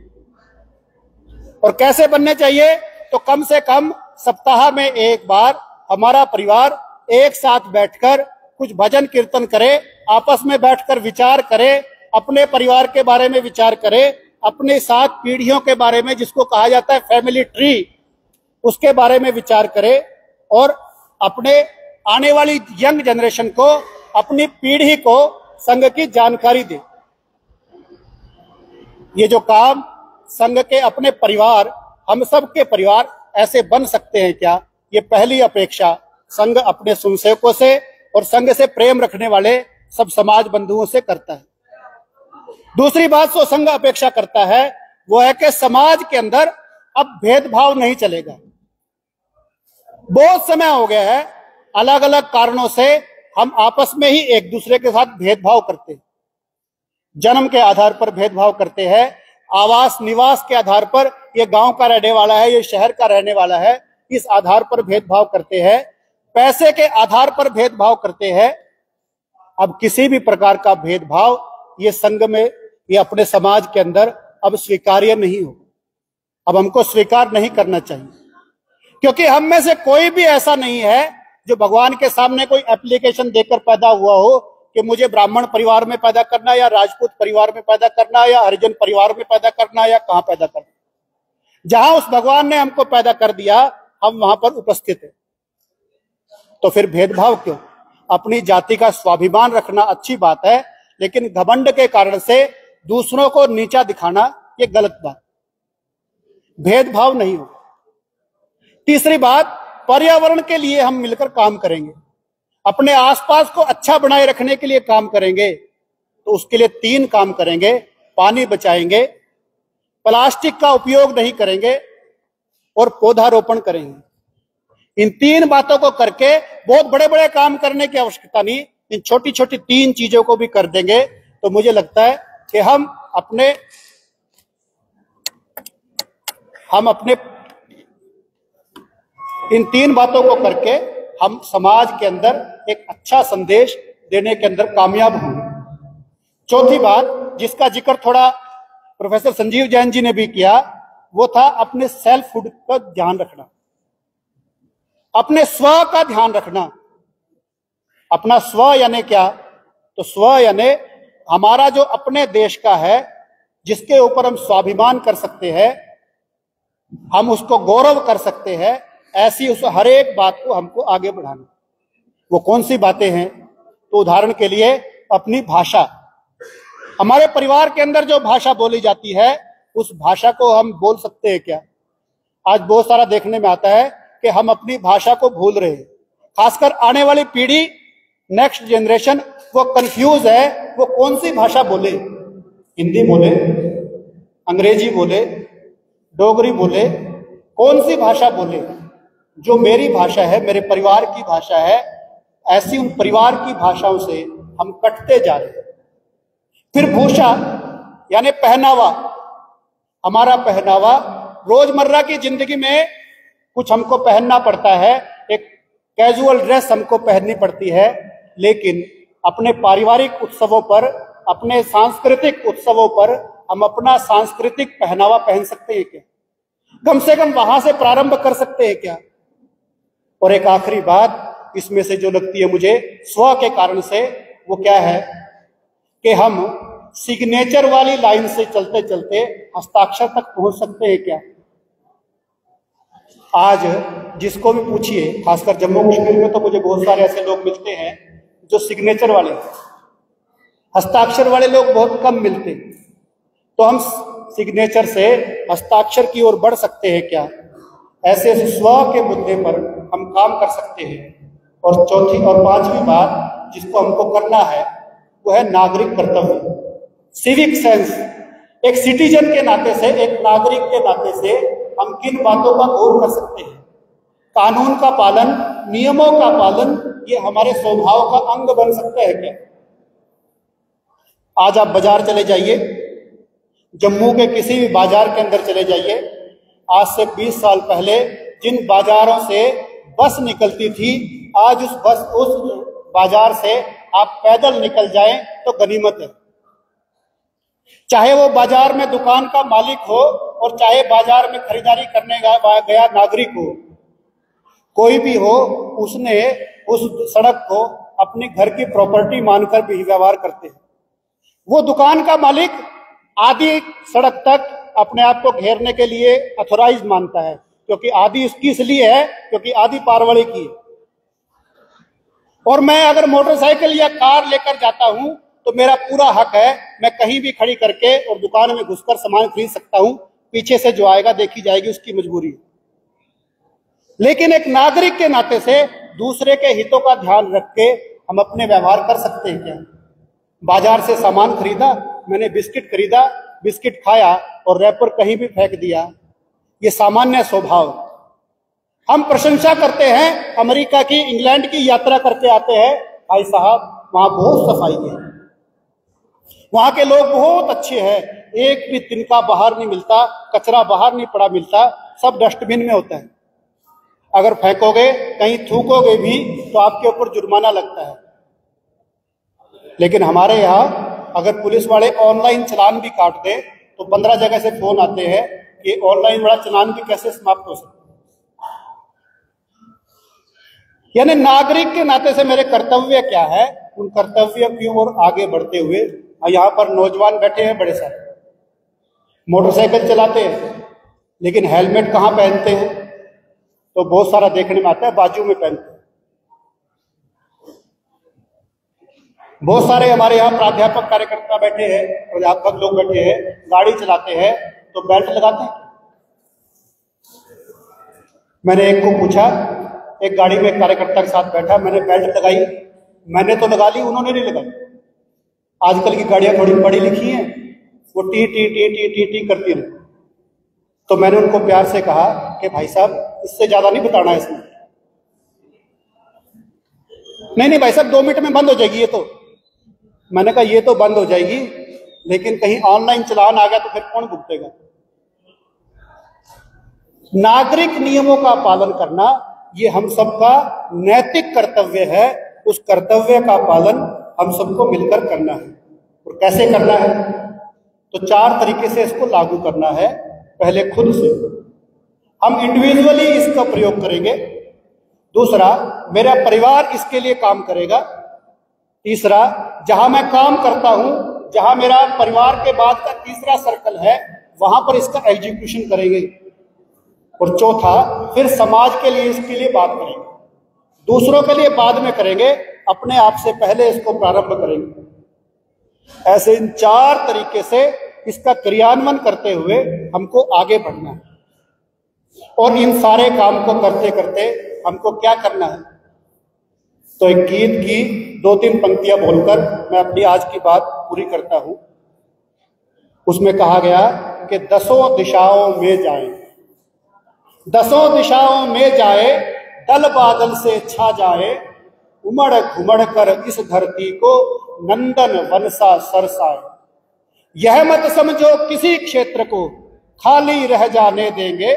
और कैसे बनने चाहिए? तो कम से कम सप्ताह में एक बार हमारा परिवार एक साथ बैठकर कुछ भजन कीर्तन करे, आपस में बैठकर विचार करे, अपने परिवार के बारे में विचार करे, अपने 7 पीढ़ियों के बारे में, जिसको कहा जाता है फैमिली ट्री, उसके बारे में विचार करे और अपने आने वाली यंग जनरेशन को, अपनी पीढ़ी को संघ की जानकारी दे। ये जो काम संघ के अपने परिवार, हम सब के परिवार ऐसे बन सकते हैं क्या, ये पहली अपेक्षा संघ अपने स्वयंसेवकों से और संघ से प्रेम रखने वाले सब समाज बंधुओं से करता है। दूसरी बात जो संघ अपेक्षा करता है वो है कि समाज के अंदर अब भेदभाव नहीं चलेगा। बहुत समय हो गया है, अलग अलग कारणों से हम आपस में ही एक दूसरे के साथ भेदभाव करते हैं। जन्म के आधार पर भेदभाव करते हैं, आवास निवास के आधार पर, ये गांव का रहने वाला है, ये शहर का रहने वाला है, इस आधार पर भेदभाव करते हैं, पैसे के आधार पर भेदभाव करते हैं। अब किसी भी प्रकार का भेदभाव ये संघ में, ये अपने समाज के अंदर अब स्वीकार्य नहीं हो। अब हमको स्वीकार नहीं करना चाहिए, क्योंकि हम में से कोई भी ऐसा नहीं है जो भगवान के सामने कोई एप्लीकेशन देकर पैदा हुआ हो कि मुझे ब्राह्मण परिवार में पैदा करना, या राजपूत परिवार में पैदा करना, या हरिजन परिवार में पैदा करना, या कहां पैदा करना। जहां उस भगवान ने हमको पैदा कर दिया, हम वहां पर उपस्थित हैं। तो फिर भेदभाव क्यों? अपनी जाति का स्वाभिमान रखना अच्छी बात है, लेकिन घमंड के कारण से दूसरों को नीचा दिखाना ये गलत बात। भेदभाव नहीं हो। तीसरी बात, पर्यावरण के लिए हम मिलकर काम करेंगे, अपने आसपास को अच्छा बनाए रखने के लिए काम करेंगे। तो उसके लिए 3 काम करेंगे। पानी बचाएंगे, प्लास्टिक का उपयोग नहीं करेंगे और पौधारोपण करेंगे। इन 3 बातों को करके बहुत बड़े बड़े काम करने की आवश्यकता नहीं, इन छोटी छोटी 3 चीजों को भी कर देंगे तो मुझे लगता है कि हम अपने इन 3 बातों को करके हम समाज के अंदर एक अच्छा संदेश देने के अंदर कामयाब होंगे। चौथी बात, जिसका जिक्र थोड़ा प्रोफेसर संजीव जैन जी ने भी किया, वो था अपने सेल्फ हुड का ध्यान रखना, अपने स्व का ध्यान रखना। अपना स्व यानी क्या? तो स्व यानी हमारा जो अपने देश का है, जिसके ऊपर हम स्वाभिमान कर सकते हैं, हम उसको गौरव कर सकते हैं, ऐसी उस हर एक बात को हमको आगे बढ़ाना। वो कौन सी बातें हैं? तो उदाहरण के लिए अपनी भाषा, हमारे परिवार के अंदर जो भाषा बोली जाती है, उस भाषा को हम बोल सकते हैं क्या? आज बहुत सारा देखने में आता है कि हम अपनी भाषा को भूल रहे हैं। खासकर आने वाली पीढ़ी, नेक्स्ट जनरेशन, वो कंफ्यूज है, वो कौन सी भाषा बोले। हिंदी बोले, अंग्रेजी बोले, डोगरी बोले, कौन सी भाषा बोले? जो मेरी भाषा है, मेरे परिवार की भाषा है, ऐसी उन परिवार की भाषाओं से हम कटते जा रहे हैं। फिर भूषा, यानी पहनावा, हमारा पहनावा रोजमर्रा की जिंदगी में कुछ हमको पहनना पड़ता है, एक कैजुअल ड्रेस हमको पहननी पड़ती है, लेकिन अपने पारिवारिक उत्सवों पर, अपने सांस्कृतिक उत्सवों पर हम अपना सांस्कृतिक पहनावा पहन सकते हैं क्या? कम से कम वहां से प्रारंभ कर सकते हैं क्या? और एक आखिरी बात इसमें से जो लगती है मुझे स्व के कारण से, वो क्या है कि हम सिग्नेचर वाली लाइन से चलते चलते हस्ताक्षर तक पहुंच सकते हैं क्या? आज जिसको भी पूछिए, खासकर जम्मू कश्मीर में तो मुझे बहुत सारे ऐसे लोग मिलते हैं जो सिग्नेचर वाले, हस्ताक्षर वाले लोग बहुत कम मिलते हैं। तो हम सिग्नेचर से हस्ताक्षर की ओर बढ़ सकते हैं क्या? ऐसे स्व के मुद्दे पर हम काम कर सकते हैं। और चौथी और पांचवी बात जिसको हमको करना है वो है नागरिक कर्तव्य, सिविक सेंस। एक सिटीजन के नाते से, एक नागरिक के नाते से हम किन बातों का गौर कर सकते हैं? कानून का पालन, नियमों का पालन, ये हमारे स्वभाव का अंग बन सकता है क्या? आज आप बाजार चले जाइए, जम्मू के किसी भी बाजार के अंदर चले जाइए, आज से 20 साल पहले जिन बाजारों से बस निकलती थी, आज उस बाजार से आप पैदल निकल जाएं तो गनीमत है। चाहे वो बाजार में दुकान का मालिक हो और चाहे बाजार में खरीदारी करने गया नागरिक हो, कोई भी हो, उसने उस सड़क को अपने घर की प्रॉपर्टी मानकर भी व्यवहार करते हैं। वो दुकान का मालिक आधी सड़क तक अपने आप को घेरने के लिए अथोराइज मानता है, क्योंकि आधी उसकी इसलिए है क्योंकि आधी पारवड़ी की है। और मैं अगर मोटरसाइकिल या कार लेकर जाता हूं तो मेरा पूरा हक है, मैं कहीं भी खड़ी करके और दुकान में घुसकर सामान खरीद सकता हूं। पीछे से जो आएगा देखी जाएगी, उसकी मजबूरी है। लेकिन एक नागरिक के नाते से दूसरे के हितों का ध्यान रख के हम अपने व्यवहार कर सकते हैं क्या? बाजार से सामान खरीदा, मैंने बिस्किट खरीदा, बिस्किट खाया और रैपर कहीं भी फेंक दिया, ये सामान्य स्वभाव। हम प्रशंसा करते हैं, अमेरिका की, इंग्लैंड की यात्रा करके आते हैं, भाई साहब वहां बहुत सफाई है, वहां के लोग बहुत अच्छे हैं, एक भी तिनका बाहर नहीं मिलता, कचरा बाहर नहीं पड़ा मिलता, सब डस्टबिन में होता है। अगर फेंकोगे, कहीं थूकोगे भी तो आपके ऊपर जुर्माना लगता है। लेकिन हमारे यहाँ अगर पुलिस वाले ऑनलाइन चालान भी काट दे तो 15 जगह से फोन आते हैं कि ऑनलाइन वाला चालान भी कैसे समाप्त हो सकता है। यानी नागरिक के नाते से मेरे कर्तव्य क्या है, उन कर्तव्य की ओर आगे बढ़ते हुए, यहाँ पर नौजवान बैठे हैं बड़े सारे, मोटरसाइकिल चलाते हैं लेकिन हेलमेट कहाँ पहनते हैं? तो बहुत सारा देखने में आता है बाजू में पहनते हैं। बहुत सारे हमारे यहाँ प्राध्यापक कार्यकर्ता बैठे हैं, प्राध्यापक लोग बैठे हैं, गाड़ी चलाते हैं तो बेल्ट लगाते हैं। मैंने एक को पूछा, एक गाड़ी में कार्यकर्ता के साथ बैठा, मैंने बेल्ट लगाई, मैंने तो लगा ली, उन्होंने नहीं लगाई। आजकल की गाड़ियां थोड़ी पढ़ी लिखी हैं, वो T T T T T T करती रही। तो मैंने उनको प्यार से कहा कि भाई साहब इससे ज्यादा नहीं बताना है इसमें। नहीं भाई साहब 2 मिनट में बंद हो जाएगी ये तो। मैंने कहा ये तो बंद हो जाएगी, लेकिन कहीं ऑनलाइन चालान आ गया तो फिर कौन भुगतेगा? नागरिक नियमों का पालन करना ये हम सबका नैतिक कर्तव्य है। उस कर्तव्य का पालन हम सबको मिलकर करना है। और कैसे करना है? तो 4 तरीके से इसको लागू करना है। पहले खुद से हम इंडिविजुअली इसका प्रयोग करेंगे। दूसरा, मेरा परिवार इसके लिए काम करेगा। तीसरा, जहां मैं काम करता हूं, जहां मेरा परिवार के बाद का तीसरा सर्कल है, वहां पर इसका एग्जीक्यूशन करेंगे। और चौथा, फिर समाज के लिए इसके लिए बात करेंगे। दूसरों के लिए बाद में करेंगे, अपने आप से पहले इसको प्रारंभ करेंगे। ऐसे इन 4 तरीके से इसका क्रियान्वयन करते हुए हमको आगे बढ़ना है। और इन सारे काम को करते करते हमको क्या करना है? तो एक गीत की 2-3 पंक्तियां बोलकर मैं अपनी आज की बात पूरी करता हूं। उसमें कहा गया कि 10 दिशाओं में जाए, 10 दिशाओं में जाए, दल बादल से छा जाए, उमड़ घुमड़ कर इस धरती को नंदन वन सा सरसाए। यह मत समझो किसी क्षेत्र को खाली रह जाने देंगे,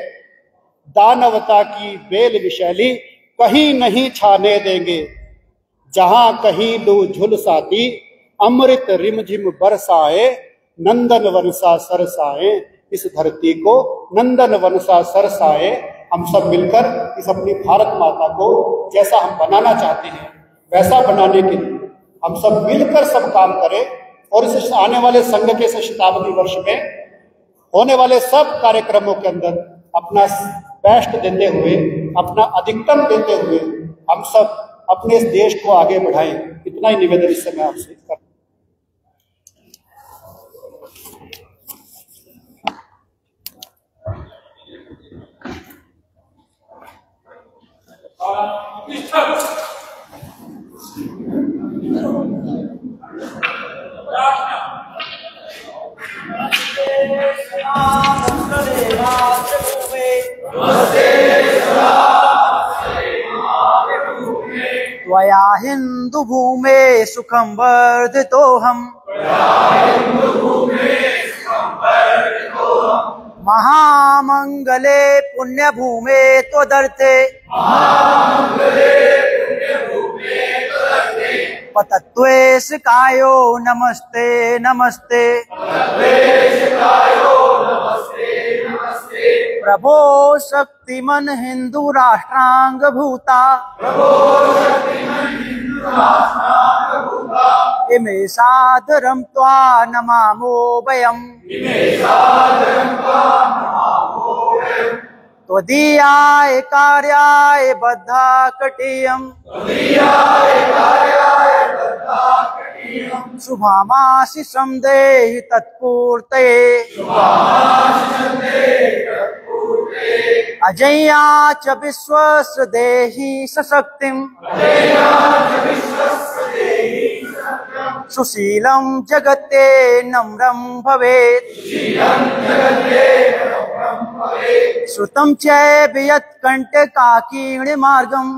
दानवता की बेल विशैली कहीं नहीं छाने देंगे। जहां कहीं लू झुलसाती अमृत रिमझिम बरसाए, नंदन वनसा सरसाए, इस धरती को नंदन वनसा सरसाए। हम सब मिलकर इस अपनी भारत माता को जैसा हम बनाना चाहते हैं वैसा बनाने के लिए हम सब मिलकर सब काम करें और इस आने वाले संघ के शताब्दी वर्ष में होने वाले सब कार्यक्रमों के अंदर अपना बेस्ट देते हुए, अपना अधिकतम देते हुए हम सब अपने इस देश को आगे बढ़ाएं। इतना ही निवेदन इस समय आपसे करता त्वया हिंदु भूमे सुखम वर्धितोऽहम्, महामंगले पुण्य भूमे त्वदर्थे, पतत्वेश कायो नमस्ते नमस्ते, प्रभो शक्तिमन हिंदू राष्ट्रांग भूता, इमे सादरं त्वा नमामो वयम्, त्वदीयाय कार्याय बद्धा कटीयम्, शुभामाशिषं देहि तत्पूर्तये, अजय्या च विश्वस्य देहि सशक्तिम्, सुशीलं जगते नम्रं भवेत्, श्रुतं चैव यत्कण्टकाकीर्ण मार्गम्,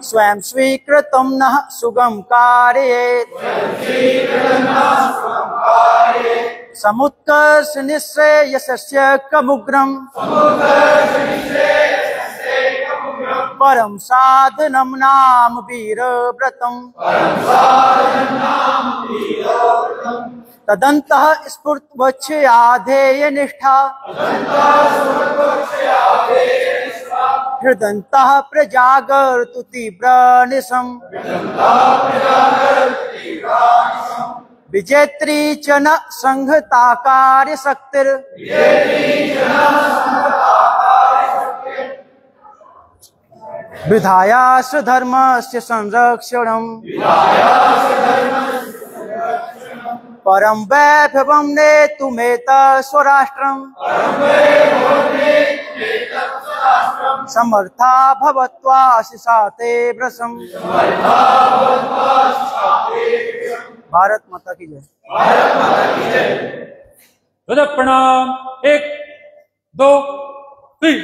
स्वयं स्वीकृतं नः सुगम कारयेत्, समुत्कर्ष निःश्रेयसस्य कमुग्रम्, परम साधनं नाम वीरव्रतम्, तदन्तः स्फुर्त्वच्छयाधेय निष्ठा, हृदन्तः प्रजागर्तु तीव्रनिशम्, विजेत्री च न संहताकार्य शक्तिर, विधायास धर्मस्य संरक्षणम्, परम वैभवं नेतुमेतत् स्वराष्ट्रम्, समर्था भवत्वा शिषा ते व्रसम्। भारत माता की जय। प्रणाम। 1 2 3।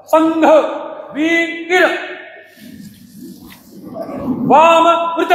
संघ वीर वामवृत